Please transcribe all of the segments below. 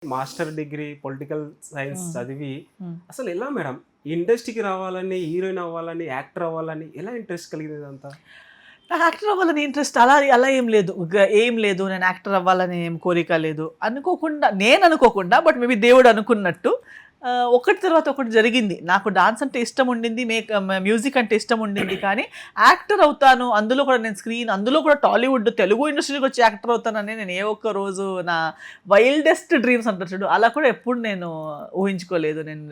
Master degree political science హ్మ్. చదివి హ్మ్. అసలు ఎలా మేడం ఇండస్ట్రీకి రావాలని, హీరోయిన్ అవ్వాలని, యాక్టర్ అవ్వాలని ఎలా ఇంట్రెస్ట్ కలిగింది ఇదంతా? నాకు యాక్టర్ అవ్వాలని ఇంట్రెస్ట్ అలా అలా ఏం లేదు. ఏం లేదు. నేను యాక్టర్ అవ్వాలని ఏం కోరిక లేదు. నేను అనుకోకుండా బట్ మేబీ దేవుడు అనుకున్నట్టు ఒకటి తర్వాత ఒకటి జరిగింది. నాకు డాన్స్ అంటే ఇష్టం ఉండింది. మ్యూజిక్ అంటే ఇష్టం ఉండింది. కానీ యాక్టర్ అవుతాను, అందులో కూడా నేను అందులో కూడా టాలీవుడ్, తెలుగు ఇండస్ట్రీకి వచ్చి యాక్టర్ అవుతానని నేను ఏ ఒక్క రోజు నా వైల్డెస్ట్ డ్రీమ్స్ అంటారు చూడు, అలా కూడా ఎప్పుడు నేను ఊహించుకోలేదు. నేను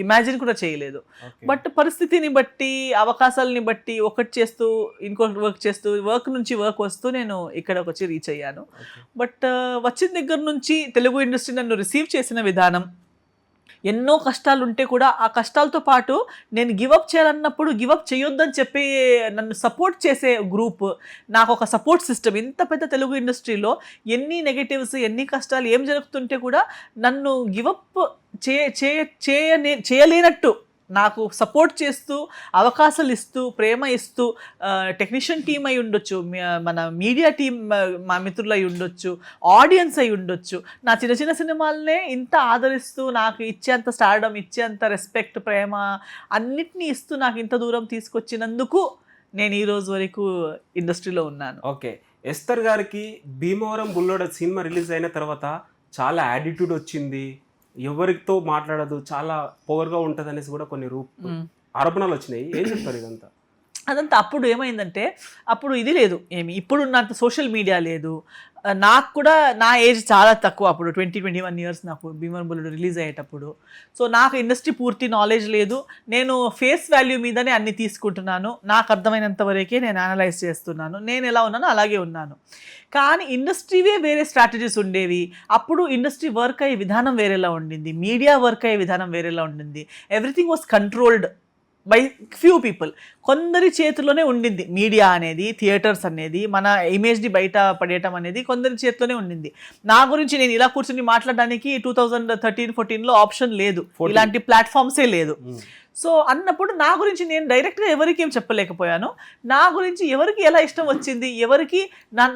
ఇమాజిన్ కూడా చేయలేదు. ఓకే. బట్ పరిస్థితిని బట్టి, అవకాశాలని బట్టి ఒకటి చేస్తూ, ఇంకొకటి వర్క్ చేస్తూ, వర్క్ నుంచి వర్క్ వస్తూ నేను ఇక్కడికి వచ్చి రీచ్ అయ్యాను. ఓకే. బట్ వచ్చిన దగ్గర నుంచి తెలుగు ఇండస్ట్రీ నన్ను రిసీవ్ చేసిన విధానం, ఎన్నో కష్టాలు ఉంటే కూడా ఆ కష్టాలతో పాటు నేను గివప్ చేయాలన్నప్పుడు గివప్ చేయొద్దని చెప్పి నన్ను సపోర్ట్ చేసే గ్రూప్, నాకు ఒక సపోర్ట్ సిస్టమ్. ఇంత పెద్ద తెలుగు ఇండస్ట్రీలో ఎన్ని నెగటివ్స్, ఎన్ని కష్టాలు ఏం జరుగుతుంటే కూడా నన్ను గివప్ చేయలేనట్టు నాకు సపోర్ట్ చేస్తూ, అవకాశాలు ఇస్తూ, ప్రేమ ఇస్తూ, టెక్నీషియన్ టీం అయి ఉండొచ్చు, మన మీడియా టీం, మా మిత్రులు అయి ఉండొచ్చు, ఆడియన్స్ అయి ఉండొచ్చు, నా చిన్న చిన్న సినిమాలనే ఇంత ఆదరిస్తూ నాకు ఇచ్చేంత స్టార్డమ్, ఇచ్చేంత రెస్పెక్ట్, ప్రేమ అన్నిటినీ ఇస్తూ నాకు ఇంత దూరం తీసుకొచ్చినందుకు నేను ఈ రోజు వరకు ఇండస్ట్రీలో ఉన్నాను. ఓకే. ఎస్తర్ గారికి భీమవరం బుల్లోడ సినిమా రిలీజ్ అయిన తర్వాత చాలా యాటిట్యూడ్ వచ్చింది, ఎవరితో మాట్లాడదు, చాలా పవర్గా ఉంటుంది అనేసి కూడా కొన్ని ఆరోపణలు వచ్చినాయి. ఏం చెప్తారు ఇదంతా? అదంతా అప్పుడు ఏమైందంటే, అప్పుడు ఇది లేదు, ఇప్పుడున్నంత సోషల్ మీడియా లేదు. నాకు కూడా నా ఏజ్ చాలా తక్కువ అప్పుడు, 21 ఇయర్స్ నాకు భీమవరం బుల్లోడు రిలీజ్ అయ్యేటప్పుడు. సో నాకు ఇండస్ట్రీ పూర్తి నాలెడ్జ్ లేదు. నేను ఫేస్ వాల్యూ మీదనే అన్ని తీసుకుంటున్నాను. నాకు అర్థమైనంత వరకే నేను అనలైజ్ చేస్తున్నాను. నేను ఎలా ఉన్నానో అలాగే ఉన్నాను. కానీ ఇండస్ట్రీవే వేరే స్ట్రాటజీస్ ఉండేవి. అప్పుడు ఇండస్ట్రీ వర్క్ అయ్యే విధానం వేరేలా ఉండింది, మీడియా వర్క్ అయ్యే విధానం వేరేలా ఉండింది. Everything was controlled by few people. కొందరి చేతిలోనే ఉండింది మీడియా అనేది, థియేటర్స్ అనేది, మన ఇమేజ్ని బయట పడేయటం అనేది కొందరి చేతిలోనే ఉండింది. నా గురించి నేను ఇలా కూర్చొని మాట్లాడడానికి 2013-14లో ఆప్షన్ లేదు, ఇలాంటి ప్లాట్ఫామ్సే లేదు. సో అన్నప్పుడు నా గురించి నేను డైరెక్ట్గా ఎవరికి ఏం చెప్పలేకపోయాను. నా గురించి ఎవరికి ఎలా ఇష్టం వచ్చింది, ఎవరికి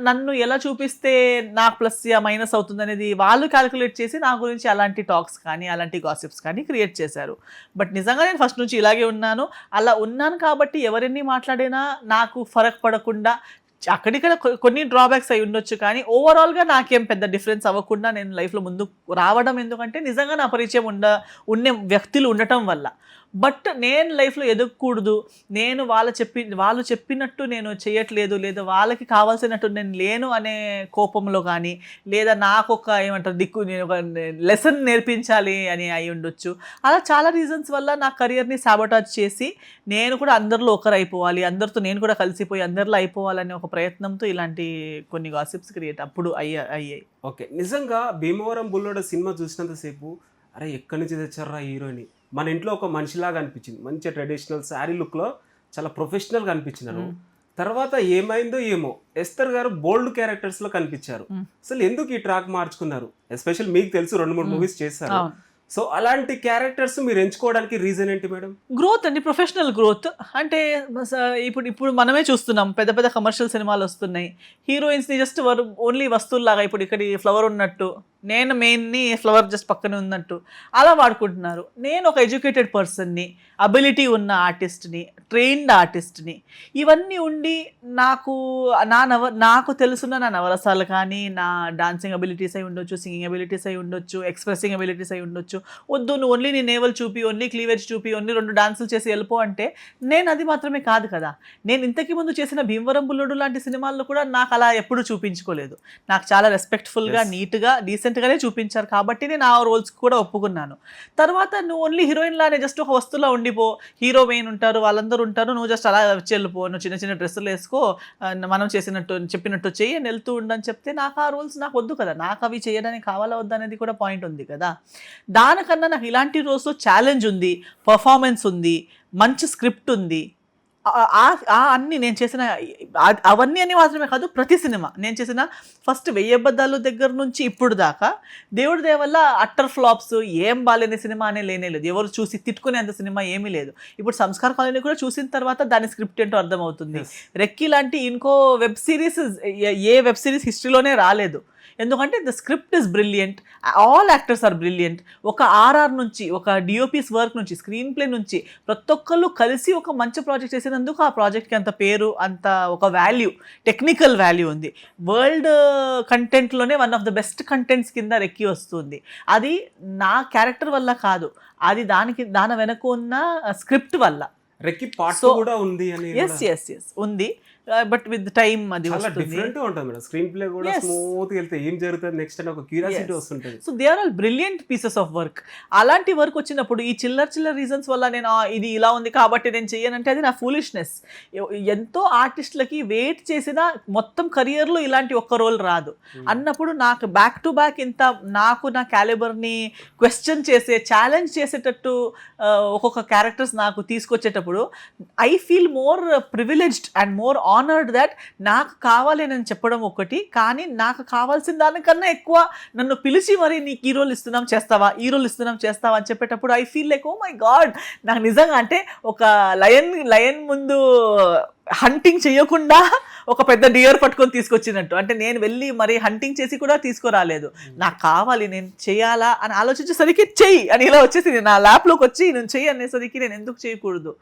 నన్ను ఎలా చూపిస్తే నాకు ప్లస్ మైనస్ అవుతుంది అనేది వాళ్ళు క్యాలిక్యులేట్ చేసి నా గురించి అలాంటి టాక్స్ కానీ, అలాంటి గాసిప్స్ కానీ క్రియేట్ చేశారు. బట్ నిజంగా నేను ఫస్ట్ నుంచి ఇలాగే ఉన్నాను. అలా ఉన్నాను కాబట్టి ఎవరెన్ని మాట్లాడినా నాకు ఫరక్ పడకుండా, అక్కడిక్కడ కొన్ని డ్రాబ్యాక్స్ అయి ఉండొచ్చు, కానీ ఓవరాల్గా నాకేం పెద్ద డిఫరెన్స్ అవ్వకుండా నేను లైఫ్లో ముందు రావడం ఎందుకంటే నిజంగా నా పరిచయం ఉండే వ్యక్తులు ఉండటం వల్ల. బట్ నేను లైఫ్లో ఎదగకూడదు, నేను వాళ్ళు చెప్పినట్టు నేను చేయట్లేదు, లేదా వాళ్ళకి కావాల్సినట్టు నేను లేను అనే కోపంలో కానీ, లేదా నాకు ఒక నేను ఒక లెసన్ నేర్పించాలి అని అయి ఉండొచ్చు. అలా చాలా రీజన్స్ వల్ల నా కెరియర్ని సాబోటాజ్ చేసి నేను కూడా అందరిలో ఒకరు అయిపోవాలి, అందరితో నేను కూడా కలిసిపోయి అందరిలో అయిపోవాలనే ఒక ప్రయత్నంతో ఇలాంటి కొన్ని గాసిప్స్ క్రియేట్ అప్పుడు అయ్యాయి. ఓకే. నిజంగా భీమవరం బుల్లోడ సినిమా చూసినంతసేపు అరే ఎక్కడి నుంచి తెచ్చారా హీరోని, మన ఇంట్లో ఒక మనిషిలాగా అనిపించింది. మంచి ట్రెడిషనల్ శారీ లుక్లో చాలా ప్రొఫెషనల్గా అనిపించినారు. తర్వాత ఏమైందో ఏమో ఎస్తర్ గారు బోల్డ్ క్యారెక్టర్స్లో కనిపించారు. అసలు ఎందుకు ఈ ట్రాక్ మార్చుకున్నారు? ఎస్పెషల్ మీకు తెలుసు 2-3 మూవీస్ చేశారు. సో అలాంటి క్యారెక్టర్స్ మీరు ఎంచుకోవడానికి రీజన్ ఏంటి మేడం? గ్రోత్ అండి, ప్రొఫెషనల్ గ్రోత్. అంటే ఇప్పుడు మనమే చూస్తున్నాం, పెద్ద పెద్ద కమర్షియల్ సినిమాలు వస్తున్నాయి, హీరోయిన్స్ని జస్ట్ ఓన్లీ వస్తువులాగా, ఇప్పుడు ఇక్కడ ఫ్లవర్ ఉన్నట్టు, నేను మెయిన్ని ఫ్లవర్ జస్ట్ పక్కనే ఉన్నట్టు అలా వాడుకుంటున్నారు. నేను ఒక ఎడ్యుకేటెడ్ పర్సన్ని, అబిలిటీ ఉన్న ఆర్టిస్ట్ని, ట్రైన్డ్ ఆర్టిస్ట్ని, ఇవన్నీ ఉండి నాకు తెలుసున్న నా నవరసాలు కానీ, నా డాన్సింగ్ అబిలిటీస్ అయి ఉండొచ్చు, సింగింగ్ అబిలిటీస్ అయి ఉండొచ్చు, ఎక్స్ప్రెసింగ్ అబిలిటీస్ అయి ఉండొచ్చు. వద్దు నువ్వు ఓన్లీ నీ నేవల్ చూపి, ఓన్లీ క్లీవేజ్ చూపి, ఓన్లీ 2 డాన్సులు చేసి వెళ్ళిపో అంటే నేను అది మాత్రమే కాదు కదా. నేను ఇంతకు ముందు చేసిన భీమవరం బుల్లోడు లాంటి సినిమాల్లో కూడా నాకు అలా ఎప్పుడూ చూపించుకోలేదు. నాకు చాలా రెస్పెక్ట్ఫుల్గా, నీట్గా, డీసెంట్గానే చూపించారు కాబట్టి నేను ఆ రోల్స్ కూడా ఒప్పుకున్నాను. తర్వాత నువ్వు ఓన్లీ హీరోయిన్ లానే జస్ట్ ఒక వస్తువులా ఉండిపో, హీరో మెయిన్ ఉంటారు, వాళ్ళందరూ ఉంటారు, నువ్వు జస్ట్ అలా వచ్చి వెళ్ళిపో, నువ్వు చిన్న చిన్న డ్రెస్సులు వేసుకో, మనం చెప్పినట్టు చెయ్యి అని వెళ్తూ ఉండని చెప్తే నాకు ఆ రోల్స్ నాకు వద్దు కదా. నాకు అవి చేయడానికి కావాలా వద్దా అనేది కూడా పాయింట్ ఉంది కదా. దానికన్నా నాకు ఇలాంటి రోజులో ఛాలెంజ్ ఉంది, పర్ఫార్మెన్స్ ఉంది, మంచి స్క్రిప్ట్ ఉంది. అన్నీ నేను చేసిన అవన్నీ అని మాత్రమే కాదు, ప్రతి సినిమా నేను చేసిన ఫస్ట్ 1000 అబద్ధాలు దగ్గర నుంచి ఇప్పుడు దాకా దేవుడి దయ వల్ల అట్టర్ ఫ్లాప్స్, ఏం బాలేని సినిమా అనే లేనే లేదు. ఎవరు చూసి తిట్టుకునేంత సినిమా ఏమీ లేదు. ఇప్పుడు సంస్కార్ కాలనీ కూడా చూసిన తర్వాత దాని స్క్రిప్ట్ ఏంటో అర్థమవుతుంది. రెక్కీ లాంటి ఇంకో వెబ్ సిరీస్, ఏ వెబ్ సిరీస్ హిస్టరీలోనే రాలేదు. ఎందుకంటే the script is brilliant, all actors are brilliant. ఒక ఆర్ఆర్ నుంచి, ఒక డిఓపిస్ వర్క్ నుంచి, స్క్రీన్ ప్లే నుంచి ప్రతి ఒక్కళ్ళు కలిసి ఒక మంచి ప్రాజెక్ట్ చేసినందుకు ఆ ప్రాజెక్ట్కి అంత పేరు, అంత ఒక వాల్యూ, టెక్నికల్ వాల్యూ ఉంది. వరల్డ్ కంటెంట్లోనే one of the best contents కింద రెక్కి వస్తుంది. అది నా క్యారెక్టర్ వల్ల కాదు, అది దాని వెనక ఉన్న స్క్రిప్ట్ వల్ల. రెక్కి పార్ట్ కూడా ఉంది అని. ఎస్ ఉంది, బట్ విత్ టైం అది చాలా వస్తుంది. డిఫరెంట్ గా ఉంటుంది మేడం. స్క్రీన్ ప్లే కూడా స్మూత్ గా వెళ్తే ఏం జరుగుతుంది నెక్స్ట్ అని ఒక క్యూరియాసిటీ వస్తుంటుంది. So they are all brilliant pieces of work. అలాంటి వర్క్ వచ్చినప్పుడు ఈ చిల్లర రీజన్స్ వల్ల నేను ఇది ఇలా ఉంది కాబట్టి నేను చెయ్యనంటే అది నా ఫూలిష్నెస్. ఎంతో ఆర్టిస్టులకి వెయిట్ చేసిన మొత్తం కెరియర్లో ఇలాంటి ఒక్క రోల్ రాదు అన్నప్పుడు నాకు బ్యాక్ టు బ్యాక్ ఇంత నాకు నా క్యాలిబర్ని క్వశ్చన్ చేసే, ఛాలెంజ్ చేసేటట్టు ఒక్కొక్క క్యారెక్టర్స్ నాకు తీసుకొచ్చేటప్పుడు I feel more privileged and more honoured that నాకు కావాలి అని చెప్పడం ఒకటి, కానీ నాకు కావాల్సిన దానికన్నా ఎక్కువ నన్ను పిలిచి మరి నీకు ఈ రోల్ ఇస్తున్నాం చేస్తావా, ఈ రోల్ ఇస్తున్నాం చేస్తావా అని చెప్పేటప్పుడు I feel like oh my god, నాకు నిజంగా అంటే ఒక లయన్ ముందు హంటింగ్ చేయకుండా ఒక పెద్ద డియర్ పట్టుకొని తీసుకొచ్చినట్టు. అంటే నేను వెళ్ళి మరి హంటింగ్ చేసి కూడా తీసుకురాలేదు, నాకు కావాలి నేను చేయాలా అని ఆలోచించేసరికి చెయ్యి అని ఇలా వచ్చేసింది నా ల్యాప్లోకి వచ్చి, నేను చెయ్యి అనేసరికి నేను ఎందుకు చేయకూడదు.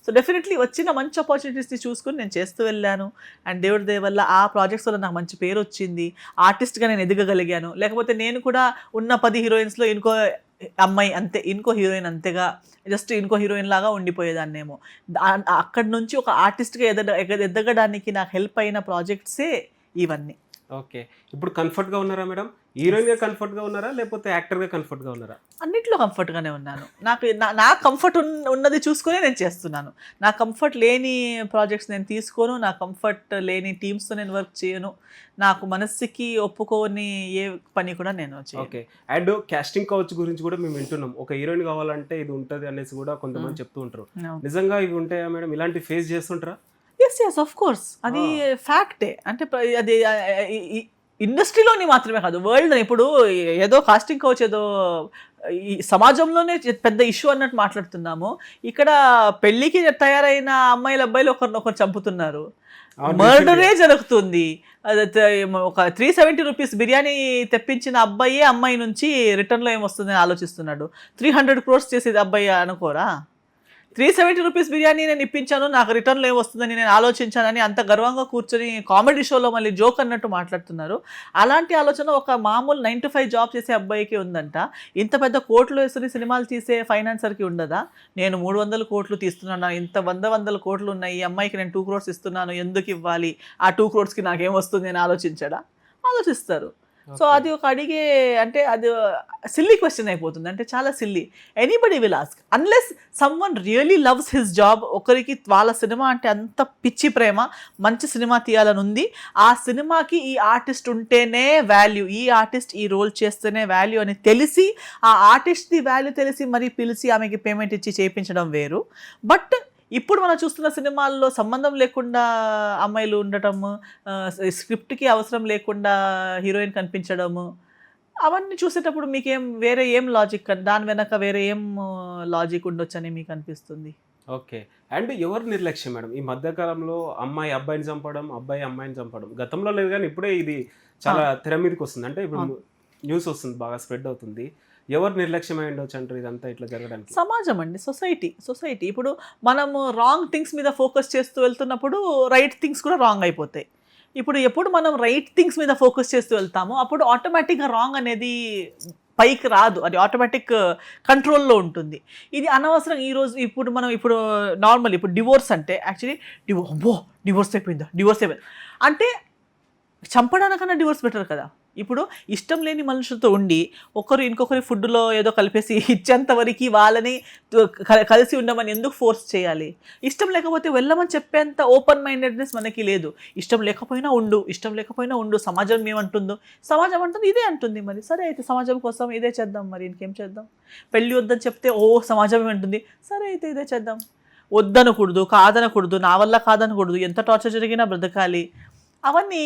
సో డెఫినెట్లీ వచ్చిన మంచి ఆపర్చునిటీస్ని చూసుకొని నేను చేస్తూ వెళ్ళాను. అండ్ దేవుడి దయ వల్ల ఆ ప్రాజెక్ట్స్ వల్ల నాకు మంచి పేరు వచ్చింది, ఆర్టిస్ట్గా నేను ఎదగగలిగాను. లేకపోతే నేను కూడా ఉన్న 10 హీరోయిన్స్లో ఇంకో అమ్మాయి అంతే, ఇంకో హీరోయిన్ అంతేగా, జస్ట్ ఇంకో హీరోయిన్ లాగా ఉండిపోయేదాన్నేమో. అక్కడి నుంచి ఒక ఆర్టిస్ట్గా ఎదగడానికి నాకు హెల్ప్ అయిన ప్రాజెక్ట్సే ఇవన్నీ. ఓకే, ఇప్పుడు కంఫర్ట్గా ఉన్నారా మేడం? హీరోయిన్గా కంఫర్ట్గా ఉన్నారా లేకపోతే యాక్టర్గా కంఫర్ట్గా ఉన్నారా? అన్నిట్లో కంఫర్ట్గానే ఉన్నాను. నా కంఫర్ట్ ఉన్నది చూసుకొని నేను చేస్తున్నాను. నా కంఫర్ట్ లేని ప్రాజెక్ట్స్ నేను తీసుకోను, నా కంఫర్ట్ లేని టీమ్స్తో నేను వర్క్ చేయను, నాకు మనస్సుకి ఒప్పుకోని ఏ పని కూడా నేను చేయను. ఓకే, అండ్ కాస్టింగ్ కౌచ్ గురించి కూడా మేము వింటున్నాం, ఒక హీరోయిన్ కావాలంటే ఇది ఉంటుంది అనేసి కూడా కొంతమంది చెప్తూ ఉంటారు. నిజంగా ఇవి ఉంటాయా మేడం? ఇలాంటి ఫేస్ చేస్తుంటారా? ఎస్ ఆఫ్ కోర్స్, అది ఫ్యాక్టే. అంటే అది ఇండస్ట్రీలోని మాత్రమే కాదు, వరల్డ్. ఇప్పుడు ఏదో కాస్టింగ్ కౌచ్ ఏదో ఈ సమాజంలోనే పెద్ద ఇష్యూ అన్నట్టు మాట్లాడుతున్నాము. ఇక్కడ పెళ్ళికి తయారైన అమ్మాయిల అబ్బాయిలు ఒకరినొకరు చంపుతున్నారు, మర్డరే జరుగుతుంది. ఒక 370 రూపీస్ బిర్యానీ తెప్పించిన అమ్మాయి నుంచి రిటర్న్లో ఏమొస్తుందని ఆలోచిస్తున్నాడు. 300 crores చేసేది అబ్బాయి అనుకోరా? 370 రూపీస్ బిర్యానీ నేను ఇప్పించాను, నాకు రిటర్న్లో ఏమొస్తుందని నేను ఆలోచించానని అంత గర్వంగా కూర్చొని కామెడీ షోలో మళ్ళీ జోక్ అన్నట్టు మాట్లాడుతున్నారు. అలాంటి ఆలోచన ఒక మామూలు 9 to 5 జాబ్ చేసే అబ్బాయికి ఉందంట. ఇంత పెద్ద కోట్లు వేసుకుని సినిమాలు తీసే ఫైనాన్సర్కి ఉండదా? నేను 300 కోట్లు తీస్తున్నాను, ఇంత 100 కోట్లు ఉన్నాయి, ఈ అమ్మాయికి నేను 2 crores ఇస్తున్నాను, ఎందుకు ఇవ్వాలి, ఆ 2 crores నాకేం వస్తుంది అని ఆలోచిస్తారు. సో అది ఒక అడిగే, అంటే అది సిల్లీ క్వశ్చన్ అయిపోతుంది. అంటే చాలా silly. Anybody will ask unless someone really loves his job. ఒకరికి వాళ్ళ సినిమా అంటే అంత పిచ్చి ప్రేమ, మంచి సినిమా తీయాలని ఉంది, ఆ సినిమాకి ఈ ఆర్టిస్ట్ ఉంటేనే వాల్యూ, ఈ ఆర్టిస్ట్ ఈ రోల్ చేస్తేనే వాల్యూ అని తెలిసి, ఆ ఆర్టిస్ట్ది వాల్యూ తెలిసి మరీ పిలిచి ఆమెకి పేమెంట్ ఇచ్చి చేయించడం వేరు. బట్ ఇప్పుడు మనం చూస్తున్న సినిమాల్లో సంబంధం లేకుండా అమ్మాయిలు ఉండటము, స్క్రిప్ట్కి అవసరం లేకుండా హీరోయిన్ కనిపించడము, అవన్నీ చూసేటప్పుడు మీకేం వేరే ఏం లాజిక్, దాని వెనక వేరే ఏం లాజిక్ ఉండొచ్చని మీకు అనిపిస్తుంది? ఓకే, అండ్ ఎవరు నిర్లక్ష్యం మేడం ఈ మధ్యకాలంలో? అమ్మాయి అబ్బాయిని చంపడం, అబ్బాయి అమ్మాయిని చంపడం గతంలో లేదు, కానీ ఇప్పుడే ఇది చాలా తెర మీదకి వస్తుంది. అంటే ఇప్పుడు న్యూస్ వస్తుంది, బాగా స్ప్రెడ్ అవుతుంది. ఎవరు నిర్లక్ష్యమై ఉండొచ్చు అంటారు ఇదంతా ఇట్లా జరగడానికి? సమాజం అండి, సొసైటీ. ఇప్పుడు మనము రాంగ్ థింగ్స్ మీద ఫోకస్ చేస్తూ వెళ్తున్నప్పుడు రైట్ థింగ్స్ కూడా రాంగ్ అయిపోతాయి. ఎప్పుడు మనం రైట్ థింగ్స్ మీద ఫోకస్ చేస్తూ వెళ్తామో అప్పుడు ఆటోమేటిక్గా రాంగ్ అనేది పైకి రాదు, అది ఆటోమేటిక్ కంట్రోల్లో ఉంటుంది. ఇది అనవసరం. ఇప్పుడు నార్మల్ ఇప్పుడు డివోర్స్ అంటే యాక్చువల్లీ డివోర్స్ అయిపోయింది అంటే చంపడానికన్నా డివోర్స్ బెటర్ కదా. ఇప్పుడు ఇష్టం లేని మనుషులతో ఉండి ఒకరు ఇంకొకరి ఫుడ్లో ఏదో కలిపేసి ఇచ్చేంత వరకు వాళ్ళని కలిసి ఉండమని ఎందుకు ఫోర్స్ చేయాలి? ఇష్టం లేకపోతే వెళ్ళమని చెప్పేంత ఓపెన్ మైండెడ్నెస్ మనకి లేదు. ఇష్టం లేకపోయినా ఉండు, సమాజం ఏమంటుందో, సమాజం అంటుంది ఇదే అంటుంది, మరి సరే అయితే సమాజం కోసం ఇదే చేద్దాం, మరి ఇంకేం చేద్దాం. పెళ్ళి వద్దని చెప్తే సమాజం ఏమంటుంది, సరే అయితే ఇదే చేద్దాం. కాదనకూడదు, నా వల్ల కాదనకూడదు, ఎంత టార్చర్ జరిగినా బ్రతకాలి. అవన్నీ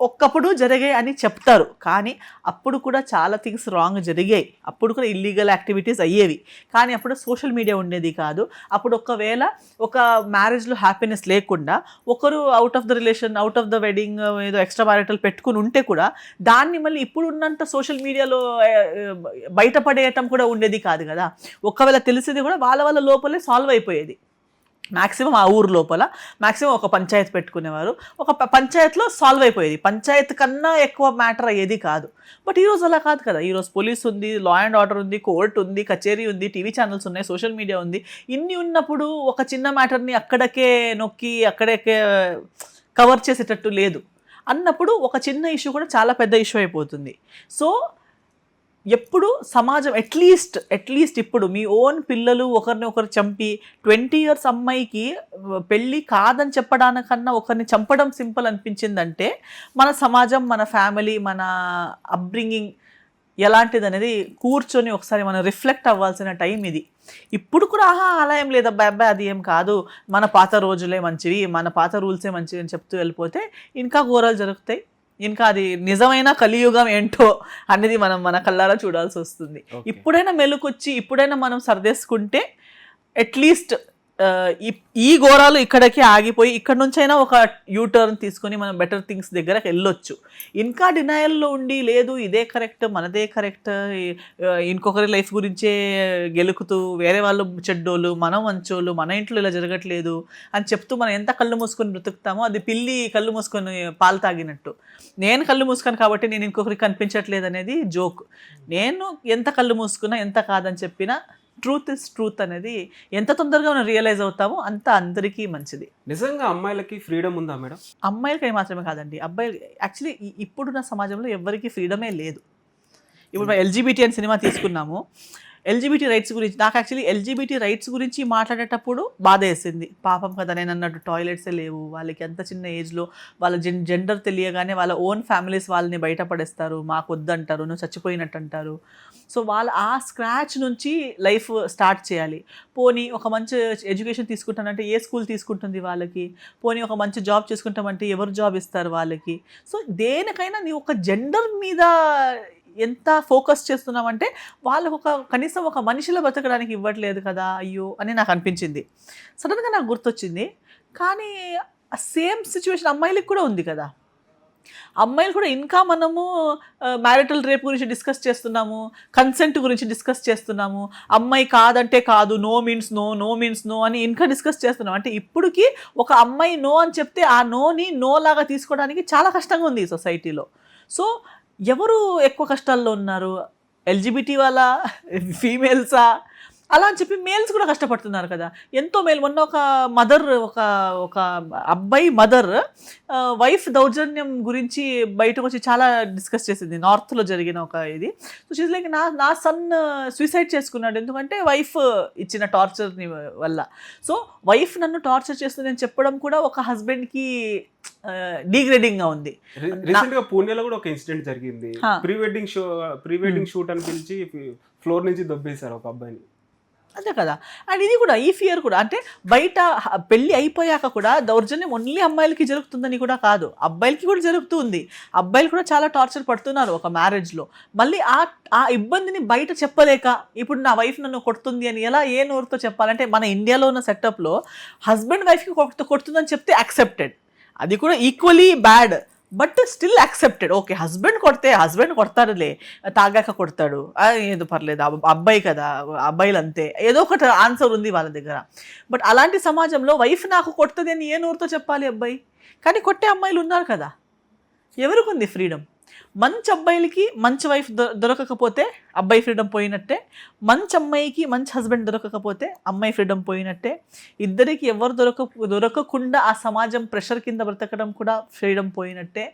ఒక్కప్పుడు జరిగాయి అని చెప్తారు, కానీ అప్పుడు కూడా చాలా థింగ్స్ రాంగ్ జరిగాయి, అప్పుడు కూడా ఇల్లీగల్ యాక్టివిటీస్ అయ్యేవి, కానీ అప్పుడు సోషల్ మీడియా ఉండేది కాదు. అప్పుడు ఒకవేళ ఒక మ్యారేజ్లో హ్యాపీనెస్ లేకుండా ఒకరు out of the relation, out of the wedding ఏదో ఎక్స్ట్రా మ్యారిటల్ పెట్టుకుని ఉంటే కూడా దాన్ని మళ్ళీ ఇప్పుడు ఉన్నంత సోషల్ మీడియాలో బయటపడేయటం కూడా ఉండేది కాదు కదా. ఒకవేళ తెలిసేది కూడా వాళ్ళ లోపలే సాల్వ్ అయిపోయేది. మ్యాక్సిమం ఆ ఊరు లోపల మ్యాక్సిమం ఒక పంచాయత్ పెట్టుకునేవారు, ఒక పంచాయత్లో సాల్వ్ అయిపోయేది, పంచాయత్ కన్నా ఎక్కువ మ్యాటర్ అయ్యేది కాదు. బట్ ఈరోజు అలా కాదు కదా. ఈరోజు పోలీస్ ఉంది, లా అండ్ ఆర్డర్ ఉంది, కోర్టు ఉంది, కచేరీ ఉంది, టీవీ ఛానల్స్ ఉన్నాయి, సోషల్ మీడియా ఉంది. ఇన్ని ఉన్నప్పుడు ఒక చిన్న మ్యాటర్ని అక్కడికే నొక్కి అక్కడికే కవర్ చేసేటట్టు లేదు అన్నప్పుడు ఒక చిన్న ఇష్యూ కూడా చాలా పెద్ద ఇష్యూ అయిపోతుంది. సో ఎప్పుడు సమాజం అట్లీస్ట్ ఇప్పుడు మీ ఓన్ పిల్లలు ఒకరిని ఒకరు చంపి 20 years అమ్మాయికి పెళ్ళి కాదని చెప్పడానికన్నా ఒకరిని చంపడం సింపుల్ అనిపించిందంటే మన సమాజం, మన ఫ్యామిలీ, మన అప్బ్రింగింగ్ ఎలాంటిది అనేది కూర్చొని ఒకసారి మనం రిఫ్లెక్ట్ అవ్వాల్సిన టైం ఇది. ఇప్పుడు కూడా అలా ఏం లేదు, అబ్బాయి అది ఏం కాదు, మన పాత రోజులే మంచివి, మన పాత రూల్సే మంచివి అని చెప్తూ వెళ్ళిపోతే ఇంకా ఘోరాలు జరుగుతాయి. ఇంకా అది నిజమైన కలియుగం ఏంటో అనేది మనం మన కళ్ళారా చూడాల్సి వస్తుంది. ఇప్పుడైనా మెలుకొచ్చి ఇప్పుడైనా మనం సర్దేసుకుంటే అట్లీస్ట్ ఈ ఘోరాలు ఇక్కడికి ఆగిపోయి ఇక్కడ నుంచైనా ఒక యూటర్న్ తీసుకొని మనం బెటర్ థింగ్స్ దగ్గరకు వెళ్ళొచ్చు. ఇంకా డినయల్లో ఉండి లేదు ఇదే కరెక్ట్, మనదే కరెక్ట్, ఇంకొకరి లైఫ్ గురించే గెలుకుతూ వేరే వాళ్ళు చెడ్డోళ్ళు, మనం మంచోళ్ళు, మన ఇంట్లో ఇలా జరగట్లేదు అని చెప్తూ మనం ఎంత కళ్ళు మూసుకొని బ్రతుకుతామో అది పిల్లి కళ్ళు మూసుకొని పాలు తాగినట్టు. నేను కళ్ళు మూసుకొని కాబట్టి నేను ఇంకొకరికి కనిపించట్లేదు అనేది జోక్. నేను ఎంత కళ్ళు మూసుకున్నా ఎంత కాదని చెప్పినా ట్రూత్ ఇస్ ట్రూత్ అనేది ఎంత తొందరగా మనం రియలైజ్ అవుతామో అంత అందరికీ మంచిది. నిజంగా అమ్మాయిలకి ఫ్రీడమ్ ఉందా మేడం? అమ్మాయిలకి మాత్రమే కాదండి, అబ్బాయిలు యాక్చువల్లీ ఇప్పుడున్న సమాజంలో ఎవరికి ఫ్రీడమే లేదు. ఇప్పుడు ఎల్జీబీటీ అని సినిమా తీసుకున్నాము, ఎల్జీబీటీ రైట్స్ గురించి నాకు యాక్చువల్లీ ఎల్జీబీటీ రైట్స్ గురించి మాట్లాడేటప్పుడు బాధ వేసింది. పాపం కదా, నేను అన్నట్టు టాయిలెట్సే లేవు వాళ్ళకి, అంత చిన్న ఏజ్లో వాళ్ళ జెండర్ తెలియగానే వాళ్ళ ఓన్ ఫ్యామిలీస్ వాళ్ళని బయటపడేస్తారు, మాకు వద్దంటారు, నువ్వు చచ్చిపోయినట్టు అంటారు. సో వాళ్ళు ఆ స్క్రాచ్ నుంచి లైఫ్ స్టార్ట్ చేయాలి. పోనీ ఒక మంచి ఎడ్యుకేషన్ తీసుకుంటానంటే ఏ స్కూల్ తీసుకుంటుంది వాళ్ళకి, పోనీ ఒక మంచి జాబ్ చేసుకుంటామంటే ఎవరు జాబ్ ఇస్తారు వాళ్ళకి. సో దేనికైనా నీ ఒక జెండర్ మీద ఎంత ఫోకస్ చేస్తున్నామంటే వాళ్ళకు కనీసం ఒక మనిషిలో బతకడానికి ఇవ్వట్లేదు కదా, అయ్యో అని నాకు అనిపించింది. సడన్గా నాకు గుర్తొచ్చింది, కానీ ఆ సేమ్ సిచ్యువేషన్ అమ్మాయిలకి కూడా ఉంది కదా. అమ్మాయిలు కూడా ఇంకా మనము మ్యారిటల్ రేప్ గురించి డిస్కస్ చేస్తున్నాము, కన్సెంట్ గురించి డిస్కస్ చేస్తున్నాము, అమ్మాయి కాదంటే కాదు, no means no, no means no అని ఇంకా డిస్కస్ చేస్తున్నాం. అంటే ఇప్పటికి ఒక అమ్మాయి నో అని చెప్తే ఆ నోని నో లాగా తీసుకోవడానికి చాలా కష్టంగా ఉంది ఈ సొసైటీలో. సో ఎవరు ఎక్కువ కష్టాల్లో ఉన్నారు, ఎల్జీబీటీ వాళ్ళ, ఫీమేల్సా అలా అని చెప్పి మేల్స్ కూడా కష్టపడుతున్నారు కదా. ఎంతో మేలు. మొన్న ఒక మదర్, ఒక అబ్బాయి మదర్ వైఫ్ దౌర్జన్యం గురించి బయటకు వచ్చి చాలా డిస్కస్ చేసింది, నార్త్లో జరిగిన ఒక ఇది. సో షీజ్ లైక్ నా సన్ సూసైడ్ చేసుకున్నాడు ఎందుకంటే వైఫ్ ఇచ్చిన టార్చర్ని వల్ల. సో వైఫ్ నన్ను టార్చర్ చేస్తుంది అని చెప్పడం కూడా ఒక హస్బెండ్కి డిగ్రేడింగ్ గా ఉంది. రీసెంట్ గా పూణేలో కూడా ఒక ఇన్సిడెంట్ జరిగింది. ప్రీ వెడ్డింగ్ షూట్ అని పిలిచి ఫ్లోర్ నుంచి దొబ్బేశారు ఒక అబ్బాయిని. అదే కదా. అండ్ ఇది కూడా ఈ ఫియర్ కూడా, అంటే బయట పెళ్ళి అయిపోయాక కూడా దౌర్జన్యం ఓన్లీ అమ్మాయిలకి జరుగుతుందని కూడా కాదు, అబ్బాయిలకి కూడా జరుగుతుంది. అబ్బాయిలు కూడా చాలా టార్చర్ పడుతున్నారు ఒక మ్యారేజ్లో. మళ్ళీ ఆ ఇబ్బందిని బయట చెప్పలేక ఇప్పుడు నా వైఫ్ నన్ను కొడుతుంది అని ఎలా ఏ నోరుతో చెప్పాలంటే మన ఇండియాలో ఉన్న సెటప్లో హస్బెండ్ వైఫ్కి కొడుతుందని చెప్తే యాక్సెప్టెడ్, అది కూడా equally bad but still accepted. Okay husband కొడితే హస్బెండ్ కొడతాడులే, తాగాక కొడతాడు, ఏదో పర్లేదు, అబ్బాయి కదా, అబ్బాయిలు అంతే, ఏదో ఒకటి ఆన్సర్ ఉంది వాళ్ళ దగ్గర. బట్ అలాంటి సమాజంలో వైఫ్ నాకు కొడుతుంది అని ఏ నోరుతో చెప్పాలి అబ్బాయి? కానీ కొట్టే అమ్మాయిలు ఉన్నారు కదా. ఎవరికి ఉంది ఫ్రీడమ్? మంచి అబ్బాయిలకి మంచి వైఫ్ దొరకకపోతే అబ్బాయి ఫ్రీడమ్ పోయినట్టే, మంచి అమ్మాయికి మంచి హస్బెండ్ దొరకకపోతే అమ్మాయి ఫ్రీడమ్ పోయినట్టే. ఇద్దరికి ఎవరు దొరకకుండా ఆ సమాజం ప్రెషర్ కింద బ్రతకడం కూడా ఫ్రీడమ్ పోయినట్టే.